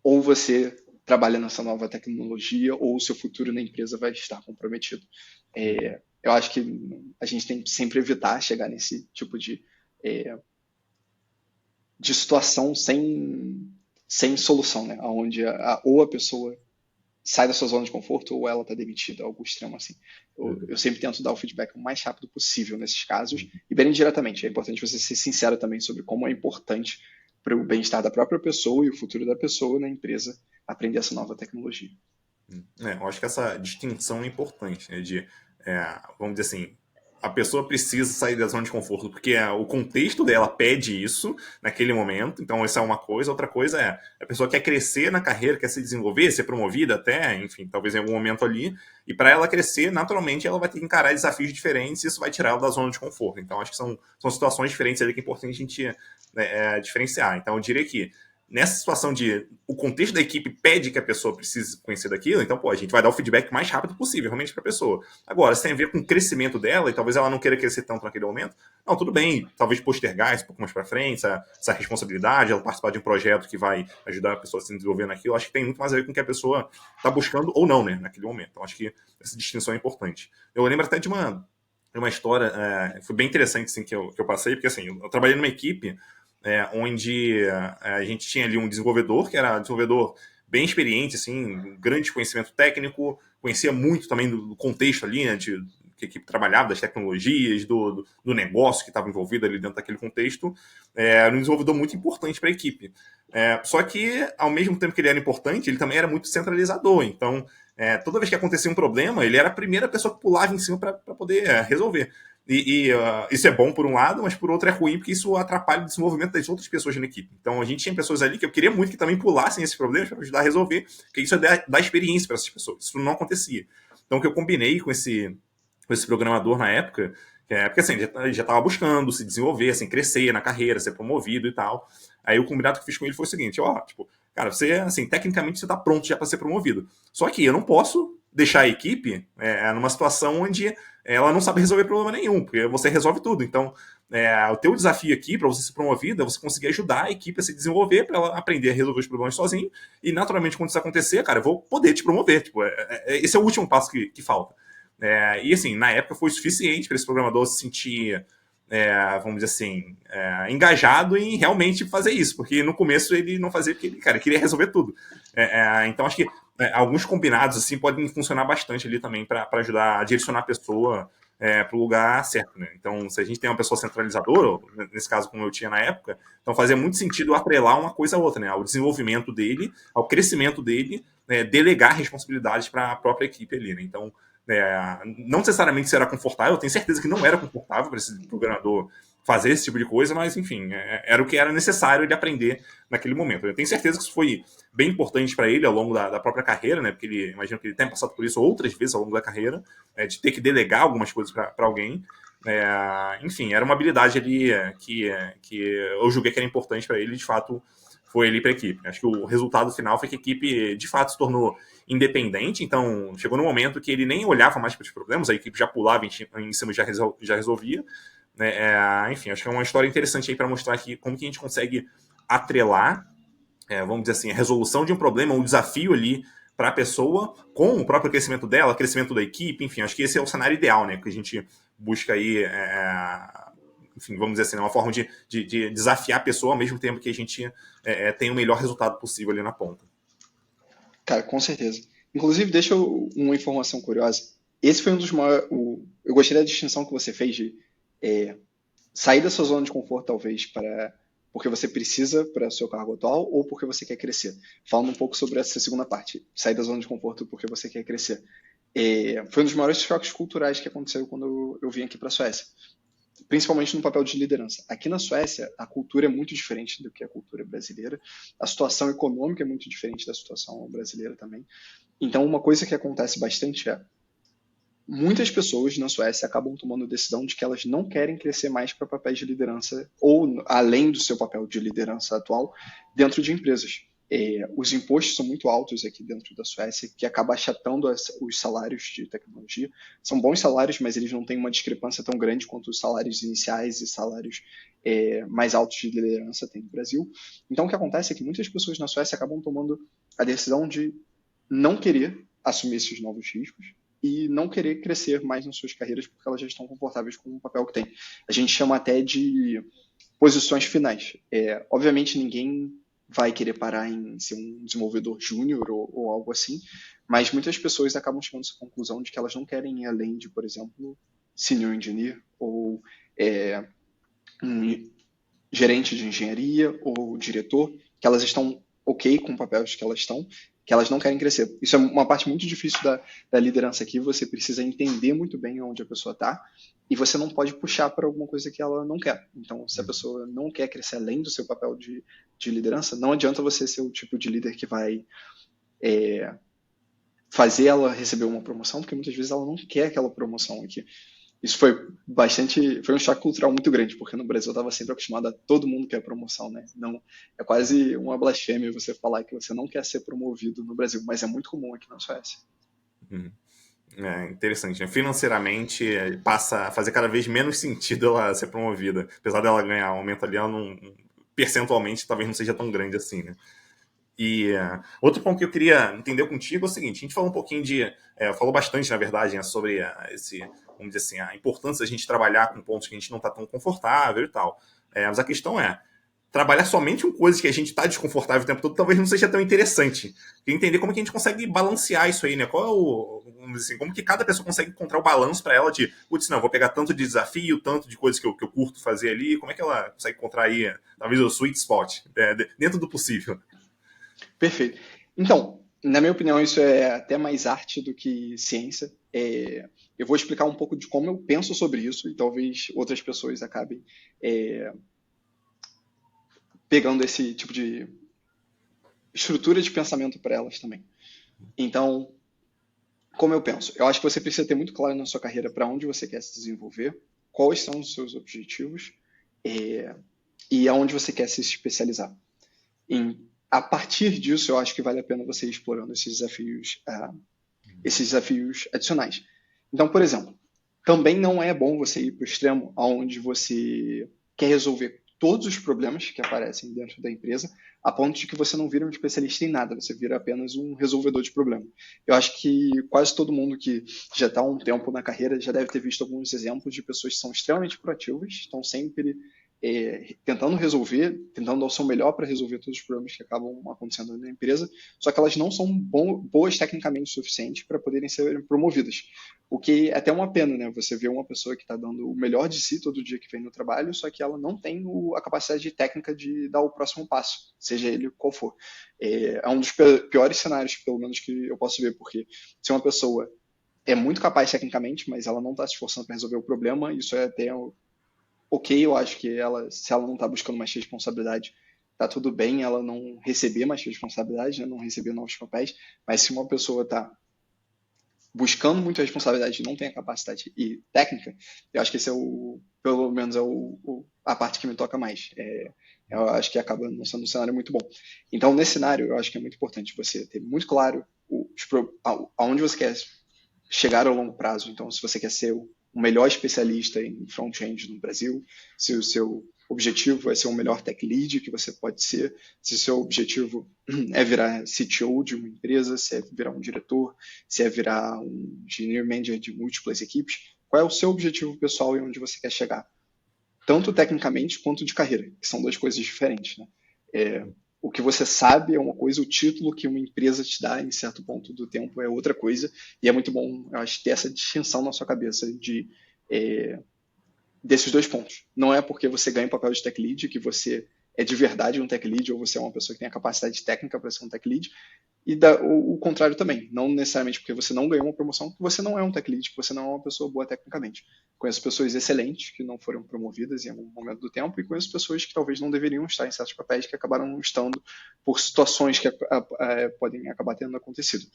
ou você trabalha nessa nova tecnologia, ou o seu futuro na empresa vai estar comprometido. Eu acho que a gente tem que sempre evitar chegar nesse tipo de situação sem solução, né? Onde ou a pessoa sai da sua zona de conforto ou ela está demitida, algo extremo assim. Eu sempre tento dar o feedback o mais rápido possível nesses casos e bem diretamente. É importante você ser sincero também sobre como é importante para o bem-estar da própria pessoa e o futuro da pessoa na empresa aprender essa nova tecnologia. Eu acho que essa distinção é importante, né, vamos dizer assim, a pessoa precisa sair da zona de conforto, porque o contexto dela pede isso naquele momento, então essa é uma coisa. Outra coisa a pessoa quer crescer na carreira, quer se desenvolver, ser promovida até, enfim, talvez em algum momento ali, e para ela crescer, naturalmente, ela vai ter que encarar desafios diferentes e isso vai tirar ela da zona de conforto. Então, acho que são situações diferentes ali que é importante a gente diferenciar. Então, eu diria que nessa situação de o contexto da equipe pede que a pessoa precise conhecer daquilo, então, a gente vai dar o feedback mais rápido possível, realmente, para a pessoa. Agora, se tem a ver com o crescimento dela, e talvez ela não queira crescer tanto naquele momento, não, tudo bem, talvez postergar isso um pouco mais para frente, essa responsabilidade, ela participar de um projeto que vai ajudar a pessoa a se desenvolver naquilo, acho que tem muito mais a ver com o que a pessoa está buscando ou não, né, naquele momento. Então, acho que essa distinção é importante. Eu lembro até de uma história, foi bem interessante, assim, que eu passei, porque, assim, eu trabalhei numa equipe onde a gente tinha ali um desenvolvedor, que era um desenvolvedor bem experiente, assim, grande conhecimento técnico, conhecia muito também do contexto ali, né, de que a equipe trabalhava, das tecnologias, do negócio que estava envolvido ali dentro daquele contexto. Era um desenvolvedor muito importante para a equipe. Só que, ao mesmo tempo que ele era importante, ele também era muito centralizador. Então, toda vez que acontecia um problema, ele era a primeira pessoa que pulava em cima para poder resolver. Isso é bom por um lado, mas por outro é ruim, porque isso atrapalha o desenvolvimento das outras pessoas na equipe. Então a gente tinha pessoas ali que eu queria muito que também pulassem esses problemas para ajudar a resolver, porque isso é dar experiência para essas pessoas. Isso não acontecia. Então o que eu combinei com esse programador na época, porque assim, ele já estava buscando se desenvolver, assim, crescer na carreira, ser promovido e tal. Aí o combinado que eu fiz com ele foi o seguinte, cara, você, assim, tecnicamente você está pronto já para ser promovido. Só que eu não posso deixar a equipe numa situação onde ela não sabe resolver problema nenhum, porque você resolve tudo. Então, o teu desafio aqui para você ser promovido é você conseguir ajudar a equipe a se desenvolver, para ela aprender a resolver os problemas sozinho, e naturalmente, quando isso acontecer, cara, eu vou poder te promover. Tipo, esse é o último passo que falta. E assim, na época foi suficiente para esse programador se sentir, vamos dizer assim, engajado em realmente fazer isso, porque no começo ele não fazia porque ele, cara, queria resolver tudo. Então acho que alguns combinados assim podem funcionar bastante ali também para ajudar a direcionar a pessoa para o lugar certo, né? Então, se a gente tem uma pessoa centralizadora, nesse caso como eu tinha na época, então fazia muito sentido atrelar uma coisa a outra, né? Ao desenvolvimento dele, ao crescimento dele, delegar responsabilidades para a própria equipe ali, né? Então, não necessariamente será confortável, eu tenho certeza que não era confortável para esse programador fazer esse tipo de coisa, mas enfim, era o que era necessário ele aprender naquele momento. Eu tenho certeza que isso foi bem importante para ele ao longo da própria carreira, né? Porque ele, imagino que ele tenha passado por isso outras vezes ao longo da carreira, de ter que delegar algumas coisas para alguém. Enfim, era uma habilidade ali que eu julguei que era importante para ele, de fato foi ali para a equipe. Acho que o resultado final foi que a equipe de fato se tornou independente, então chegou no momento que ele nem olhava mais para os problemas, a equipe já pulava em cima e já resolvia. Enfim, acho que é uma história interessante aí para mostrar aqui como que a gente consegue atrelar, vamos dizer assim, a resolução de um problema, um desafio ali para a pessoa, com o próprio crescimento dela, crescimento da equipe, enfim, acho que esse é o cenário ideal, né, que a gente busca aí, enfim, vamos dizer assim, uma forma de desafiar a pessoa ao mesmo tempo que a gente tem o melhor resultado possível ali na ponta. Cara, com certeza. Inclusive, deixa uma informação curiosa. Esse foi um dos maiores. Eu gostei da distinção que você fez de é, sair da sua zona de conforto, talvez, porque você precisa para o seu cargo atual ou porque você quer crescer. Falando um pouco sobre essa segunda parte, sair da zona de conforto porque você quer crescer. Foi um dos maiores choques culturais que aconteceu quando eu vim aqui para a Suécia, principalmente no papel de liderança. Aqui na Suécia, a cultura é muito diferente do que a cultura brasileira, a situação econômica é muito diferente da situação brasileira também. Então, uma coisa que acontece bastante é muitas pessoas na Suécia acabam tomando a decisão de que elas não querem crescer mais para papéis de liderança ou além do seu papel de liderança atual dentro de empresas. Os impostos são muito altos aqui dentro da Suécia, que acaba achatando os salários de tecnologia. São bons salários, mas eles não têm uma discrepância tão grande quanto os salários iniciais e salários mais altos de liderança tem no Brasil. Então, o que acontece é que muitas pessoas na Suécia acabam tomando a decisão de não querer assumir esses novos riscos e não querer crescer mais nas suas carreiras porque elas já estão confortáveis com o papel que tem. A gente chama até de posições finais. Obviamente, ninguém vai querer parar em ser um desenvolvedor júnior ou algo assim, mas muitas pessoas acabam chegando a essa conclusão de que elas não querem ir além de, por exemplo, senior engineer ou um gerente de engenharia ou diretor, que elas estão ok com o papel que elas estão, que elas não querem crescer. Isso é uma parte muito difícil da liderança aqui, você precisa entender muito bem onde a pessoa está e você não pode puxar para alguma coisa que ela não quer. Então, se a pessoa não quer crescer além do seu papel de liderança, não adianta você ser o tipo de líder que vai fazer ela receber uma promoção, porque muitas vezes ela não quer aquela promoção aqui. Isso foi um choque cultural muito grande, porque no Brasil eu estava sempre acostumado a todo mundo quer promoção, né? Não, é quase uma blasfêmia você falar que você não quer ser promovido no Brasil, mas é muito comum aqui na Suécia. Interessante, né? Financeiramente passa a fazer cada vez menos sentido ela ser promovida, apesar dela ganhar um aumento ali, ela não, percentualmente talvez não seja tão grande assim, né? E outro ponto que eu queria entender contigo é o seguinte: a gente falou um pouquinho falou bastante, na verdade, né, sobre vamos dizer assim, a importância da gente trabalhar com pontos que a gente não está tão confortável e tal. Mas a questão trabalhar somente com coisas que a gente está desconfortável o tempo todo talvez não seja tão interessante. E entender como que a gente consegue balancear isso aí, né? Vamos dizer assim, como que cada pessoa consegue encontrar o balanço para ela de, putz, não, vou pegar tanto de desafio, tanto de coisas que eu curto fazer ali, como é que ela consegue encontrar aí, talvez, o sweet spot, dentro do possível. Perfeito. Então, na minha opinião, isso é até mais arte do que ciência. Eu vou explicar um pouco de como eu penso sobre isso e talvez outras pessoas acabem pegando esse tipo de estrutura de pensamento para elas também. Então, como eu penso? Eu acho que você precisa ter muito claro na sua carreira para onde você quer se desenvolver, quais são os seus objetivos e aonde você quer se especializar. A partir disso, eu acho que vale a pena você ir explorando esses desafios adicionais. Então, por exemplo, também não é bom você ir para o extremo onde você quer resolver todos os problemas que aparecem dentro da empresa, a ponto de que você não vira um especialista em nada, você vira apenas um resolvedor de problema. Eu acho que quase todo mundo que já está há um tempo na carreira já deve ter visto alguns exemplos de pessoas que são extremamente proativas, estão sempre tentando tentando dar o seu melhor para resolver todos os problemas que acabam acontecendo na empresa, só que elas não são boas tecnicamente o suficiente para poderem ser promovidas. O que é até uma pena, né? Você vê uma pessoa que está dando o melhor de si todo dia que vem no trabalho, só que ela não tem a capacidade técnica de dar o próximo passo, seja ele qual for. É um dos piores cenários, pelo menos, que eu posso ver, porque se uma pessoa é muito capaz tecnicamente, mas ela não está se esforçando para resolver o problema, isso é até ok, eu acho que se ela não está buscando mais responsabilidade, tá tudo bem ela não receber mais responsabilidade, né, não receber novos papéis, mas se uma pessoa está buscando muita responsabilidade e não tem a capacidade e técnica, eu acho que esse pelo menos a parte que me toca mais. Eu acho que acaba não sendo um cenário muito bom. Então, nesse cenário, eu acho que é muito importante você ter muito claro aonde você quer chegar ao longo prazo. Então, se você quer ser o melhor especialista em front-end no Brasil, se o seu objetivo é ser o melhor tech lead que você pode ser, se o seu objetivo é virar CTO de uma empresa, se é virar um diretor, se é virar um engineer manager de múltiplas equipes, qual é o seu objetivo pessoal e onde você quer chegar, tanto tecnicamente quanto de carreira, que são duas coisas diferentes, né? O que você sabe é uma coisa, o título que uma empresa te dá em certo ponto do tempo é outra coisa, e é muito bom, eu acho, ter essa distinção na sua cabeça desses dois pontos. Não é porque você ganha o papel de tech lead que você é de verdade um tech lead ou você é uma pessoa que tem a capacidade técnica para ser um tech lead, e o contrário também. Não necessariamente porque você não ganhou uma promoção, que você não é um tech lead, que você não é uma pessoa boa tecnicamente. Conheço pessoas excelentes que não foram promovidas em algum momento do tempo e conheço pessoas que talvez não deveriam estar em certos papéis que acabaram estando por situações que podem acabar tendo acontecido.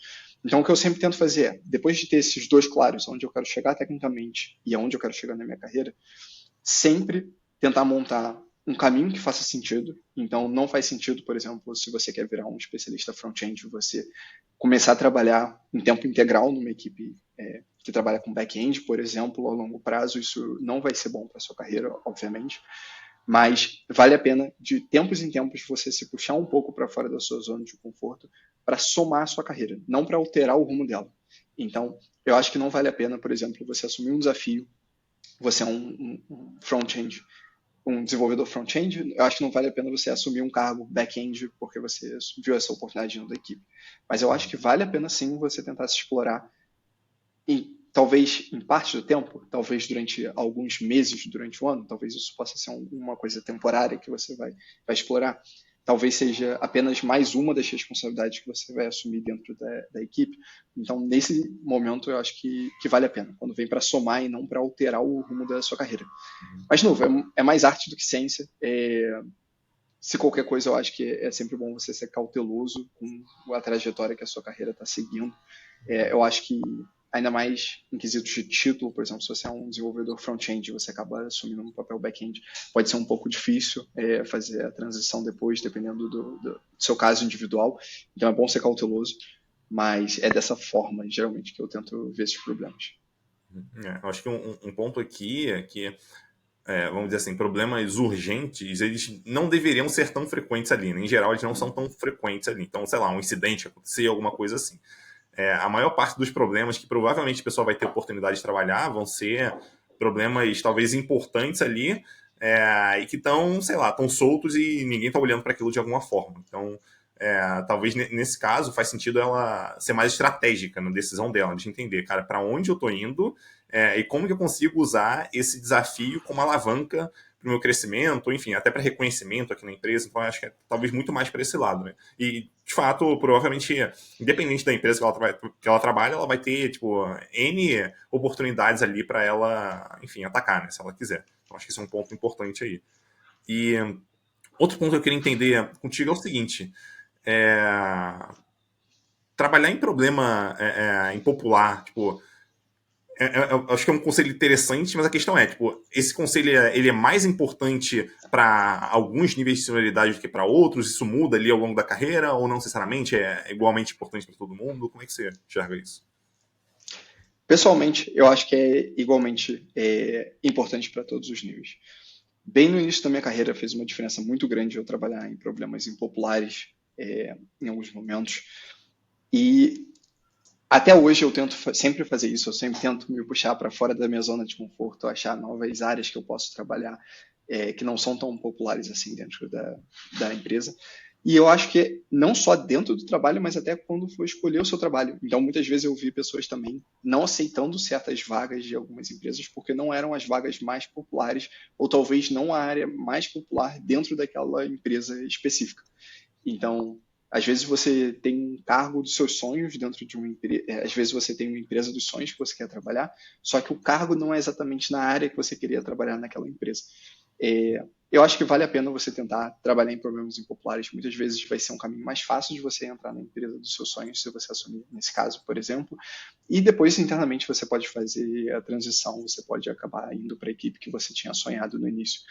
Então, o que eu sempre tento fazer é, depois de ter esses dois claros, onde eu quero chegar tecnicamente e aonde eu quero chegar na minha carreira, sempre tentar montar um caminho que faça sentido. Então, não faz sentido, por exemplo, se você quer virar um especialista front-end, você começar a trabalhar em tempo integral numa equipe que trabalha com back-end, por exemplo, a longo prazo. Isso não vai ser bom para a sua carreira, obviamente, mas vale a pena, de tempos em tempos, você se puxar um pouco para fora da sua zona de conforto para somar a sua carreira, não para alterar o rumo dela. Então, eu acho que não vale a pena, por exemplo, você assumir um desafio, você é um front-end, um desenvolvedor front-end, eu acho que não vale a pena você assumir um cargo back-end porque você viu essa oportunidade dentro da equipe. Mas eu acho que vale a pena sim você tentar se explorar, e talvez em parte do tempo, talvez durante alguns meses, durante o ano, talvez isso possa ser uma coisa temporária que você vai explorar. Talvez seja apenas mais uma das responsabilidades que você vai assumir dentro da equipe. Então, nesse momento, eu acho que vale a pena, quando vem para somar e não para alterar o rumo da sua carreira. Mas, de novo, é mais arte do que ciência. Se qualquer coisa, eu acho que é sempre bom você ser cauteloso com a trajetória que a sua carreira está seguindo. Eu acho que, ainda mais em quesitos de título, por exemplo, se você é um desenvolvedor front-end e você acaba assumindo um papel back-end, pode ser um pouco difícil fazer a transição depois, dependendo do seu caso individual. Então, é bom ser cauteloso, mas é dessa forma, geralmente, que eu tento ver esses problemas. Eu acho que um ponto aqui é que vamos dizer assim, problemas urgentes, eles não deveriam ser tão frequentes ali, né? Em geral, eles não são tão frequentes ali. Então, sei lá, um incidente acontecer, alguma coisa assim. A maior parte dos problemas que provavelmente o pessoal vai ter oportunidade de trabalhar vão ser problemas talvez importantes ali e que estão, sei lá, estão soltos e ninguém está olhando para aquilo de alguma forma. Então, talvez nesse caso faz sentido ela ser mais estratégica na decisão dela, de entender, cara, para onde eu estou indo e como que eu consigo usar esse desafio como alavanca para o meu crescimento, enfim, até para reconhecimento aqui na empresa. Então, eu acho que é talvez muito mais para esse lado, né? E, de fato, provavelmente, independente da empresa que ela trabalha, ela vai ter, tipo, N oportunidades ali para ela, enfim, atacar, né? Se ela quiser. Então, acho que isso é um ponto importante aí. E outro ponto que eu queria entender contigo é o seguinte: trabalhar em problema impopular, tipo, eu acho que é um conselho interessante, mas a questão é, tipo, esse conselho ele é mais importante para alguns níveis de senioridade do que para outros? Isso muda ali ao longo da carreira ou não necessariamente é igualmente importante para todo mundo? Como é que você enxerga isso? Pessoalmente, eu acho que é igualmente importante para todos os níveis. Bem no início da minha carreira fez uma diferença muito grande eu trabalhar em problemas impopulares em alguns momentos. E até hoje eu tento sempre fazer isso, eu sempre tento me puxar para fora da minha zona de conforto, achar novas áreas que eu posso trabalhar que não são tão populares assim dentro da empresa. E eu acho que não só dentro do trabalho, mas até quando for escolher o seu trabalho. Então, muitas vezes eu vi pessoas também não aceitando certas vagas de algumas empresas porque não eram as vagas mais populares, ou talvez não a área mais popular dentro daquela empresa específica. Então, às vezes você tem um cargo dos seus sonhos dentro de uma empresa, às vezes você tem uma empresa dos sonhos que você quer trabalhar, só que o cargo não é exatamente na área que você queria trabalhar naquela empresa. Eu acho que vale a pena você tentar trabalhar em problemas impopulares. Muitas vezes vai ser um caminho mais fácil de você entrar na empresa dos seus sonhos, se você assumir nesse caso, por exemplo. E depois, internamente, você pode fazer a transição, você pode acabar indo para a equipe que você tinha sonhado no início.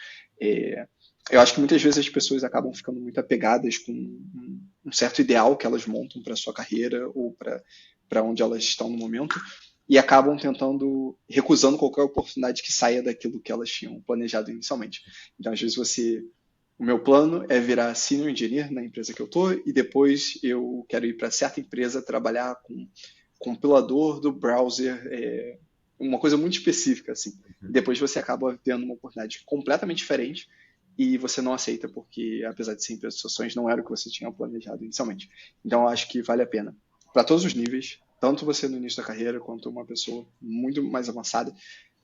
Eu acho que muitas vezes as pessoas acabam ficando muito apegadas com um certo ideal que elas montam para a sua carreira ou para onde elas estão no momento, e acabam recusando qualquer oportunidade que saia daquilo que elas tinham planejado inicialmente. Então, às vezes o meu plano é virar senior engineer na empresa que eu estou e depois eu quero ir para certa empresa trabalhar com compilador do browser uma coisa muito específica, assim. E Uhum. depois você acaba tendo uma oportunidade completamente diferente e você não aceita porque, apesar de ser empresa de seus sonhos, não era o que você tinha planejado inicialmente. Então, eu acho que vale a pena. Para todos os níveis, tanto você no início da carreira quanto uma pessoa muito mais avançada.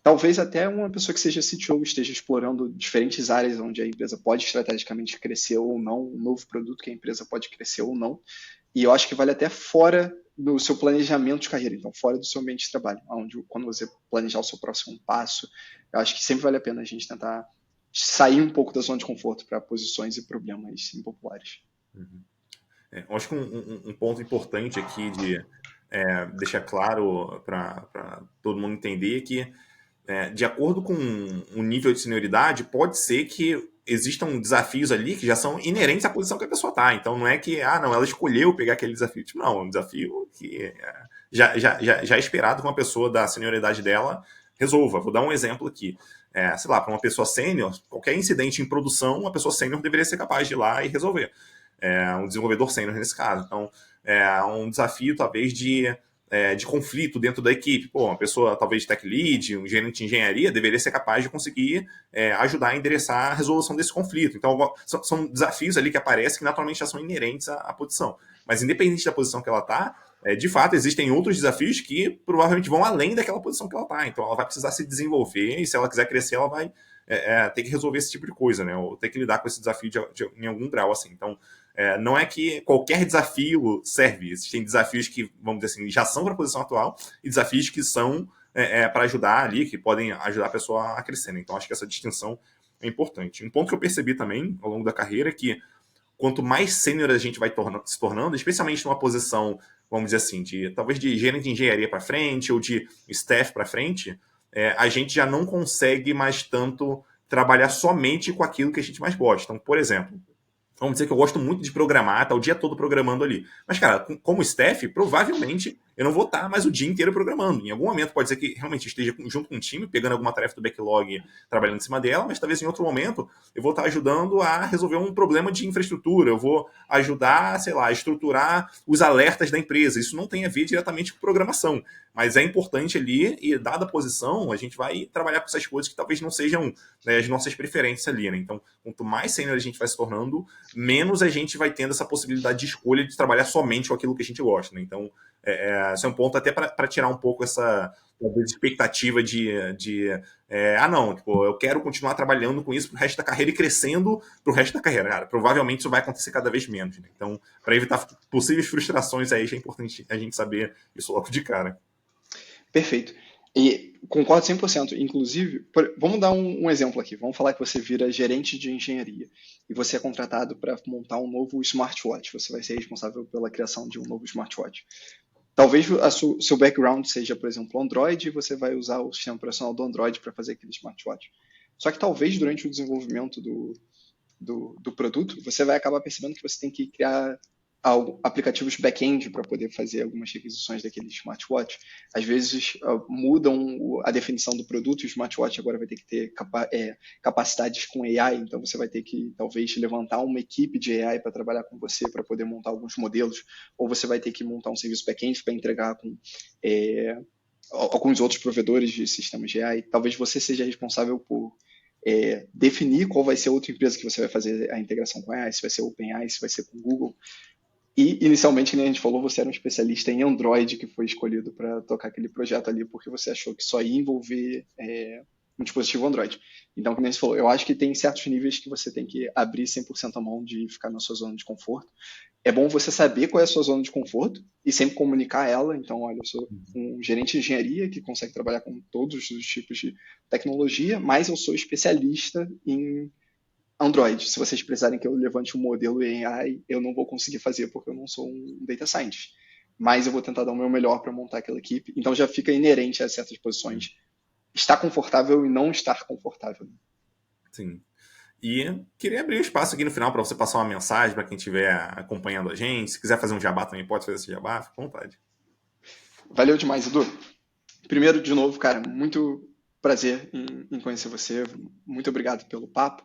Talvez até uma pessoa que seja CTO esteja explorando diferentes áreas onde a empresa pode estrategicamente crescer ou não, um novo produto que a empresa pode crescer ou não. E eu acho que vale até fora do seu planejamento de carreira, então fora do seu ambiente de trabalho, onde quando você planejar o seu próximo passo, eu acho que sempre vale a pena a gente tentar sair um pouco da zona de conforto para posições e problemas impopulares. Uhum. Eu acho que um ponto importante aqui de deixar claro para todo mundo entender é que, de acordo com o nível de senioridade, pode ser que existam desafios ali que já são inerentes à posição que a pessoa está. Então não é que, não, ela escolheu pegar aquele desafio. Tipo, não, é um desafio que já é esperado que uma pessoa da senioridade dela resolva. Vou dar um exemplo aqui. Sei lá, para uma pessoa sênior, qualquer incidente em produção, uma pessoa sênior deveria ser capaz de ir lá e resolver. Um desenvolvedor sênior nesse caso. Então, um desafio talvez de conflito dentro da equipe. Pô, uma pessoa talvez tech lead, um gerente de engenharia, deveria ser capaz de conseguir ajudar a endereçar a resolução desse conflito. Então, são desafios ali que aparecem que naturalmente já são inerentes à posição. Mas independente da posição que ela está, de fato, existem outros desafios que provavelmente vão além daquela posição que ela está. Então, ela vai precisar se desenvolver e se ela quiser crescer, ela vai ter que resolver esse tipo de coisa, né? Ou ter que lidar com esse desafio em algum grau, assim. Então, não é que qualquer desafio serve. Existem desafios que, vamos dizer assim, já são para a posição atual e desafios que são para ajudar ali, que podem ajudar a pessoa a crescer, né? Então, acho que essa distinção é importante. Um ponto que eu percebi também ao longo da carreira é que quanto mais sênior a gente vai se tornando, especialmente numa posição, vamos dizer assim, talvez de gerente de engenharia para frente ou de staff para frente, a gente já não consegue mais tanto trabalhar somente com aquilo que a gente mais gosta. Então, por exemplo, vamos dizer que eu gosto muito de programar, tá o dia todo programando ali. Mas, cara, como staff, provavelmente eu não vou estar mais o dia inteiro programando. Em algum momento pode ser que realmente esteja junto com o time, pegando alguma tarefa do backlog, trabalhando em cima dela, mas talvez em outro momento eu vou estar ajudando a resolver um problema de infraestrutura, eu vou ajudar, sei lá, a estruturar os alertas da empresa. Isso não tem a ver diretamente com programação, mas é importante ali e, dada a posição, a gente vai trabalhar com essas coisas que talvez não sejam, né, as nossas preferências ali, né? Então, quanto mais sênior a gente vai se tornando, menos a gente vai tendo essa possibilidade de escolha de trabalhar somente com aquilo que a gente gosta, né? Então, esse é um ponto até para tirar um pouco essa expectativa não, tipo, eu quero continuar trabalhando com isso pro resto da carreira e crescendo pro resto da carreira. Cara, provavelmente isso vai acontecer cada vez menos, né? Então, para evitar possíveis frustrações aí, é importante a gente saber isso logo de cara. Perfeito. E concordo 100%. Inclusive, vamos dar um exemplo aqui. Vamos falar que você vira gerente de engenharia e você é contratado para montar um novo smartwatch. Você vai ser responsável pela criação de um novo smartwatch. Talvez seu background seja, por exemplo, Android e você vai usar o sistema operacional do Android para fazer aquele smartwatch. Só que talvez durante o desenvolvimento do produto, você vai acabar percebendo que você tem que criar aplicativos back-end para poder fazer algumas requisições daquele smartwatch. Às vezes mudam a definição do produto e o smartwatch agora vai ter que ter capacidades com AI, então você vai ter que talvez levantar uma equipe de AI para trabalhar com você para poder montar alguns modelos, ou você vai ter que montar um serviço back-end para entregar com alguns outros provedores de sistemas de AI. Talvez você seja responsável por definir qual vai ser a outra empresa que você vai fazer a integração com a AI, se vai ser OpenAI, se vai ser com Google. E, inicialmente, como a gente falou, você era um especialista em Android que foi escolhido para tocar aquele projeto ali porque você achou que só ia envolver um dispositivo Android. Então, como a gente falou, eu acho que tem certos níveis que você tem que abrir 100% a mão de ficar na sua zona de conforto. É bom você saber qual é a sua zona de conforto e sempre comunicar ela. Então, olha, eu sou um gerente de engenharia que consegue trabalhar com todos os tipos de tecnologia, mas eu sou especialista em Android. Se vocês precisarem que eu levante um modelo em AI, eu não vou conseguir fazer porque eu não sou um data scientist. Mas eu vou tentar dar o meu melhor para montar aquela equipe. Então já fica inerente a certas posições estar confortável e não estar confortável. Sim. E queria abrir o espaço aqui no final para você passar uma mensagem para quem estiver acompanhando a gente. Se quiser fazer um jabá também, pode fazer esse jabá, fica à vontade. Valeu demais, Edu. Primeiro, de novo, cara, muito prazer em conhecer você. Muito obrigado pelo papo.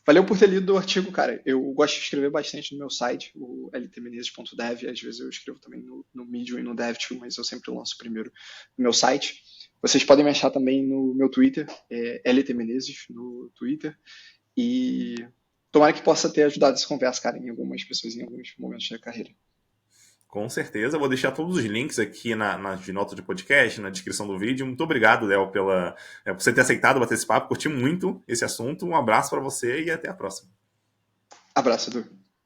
Valeu por ter lido o artigo, cara. Eu gosto de escrever bastante no meu site, o ltmenezes.dev. Às vezes eu escrevo também no Medium e no DevTool, mas eu sempre lanço primeiro no meu site. Vocês podem me achar também no meu Twitter, ltmenezes no Twitter. E tomara que possa ter ajudado essa conversa, cara, em algumas pessoas em alguns momentos da carreira. Com certeza, eu vou deixar todos os links aqui de nota de podcast, na descrição do vídeo. Muito obrigado, Léo, por você ter aceitado bater esse papo. Curti muito esse assunto. Um abraço para você e até a próxima. Abraço, Edu.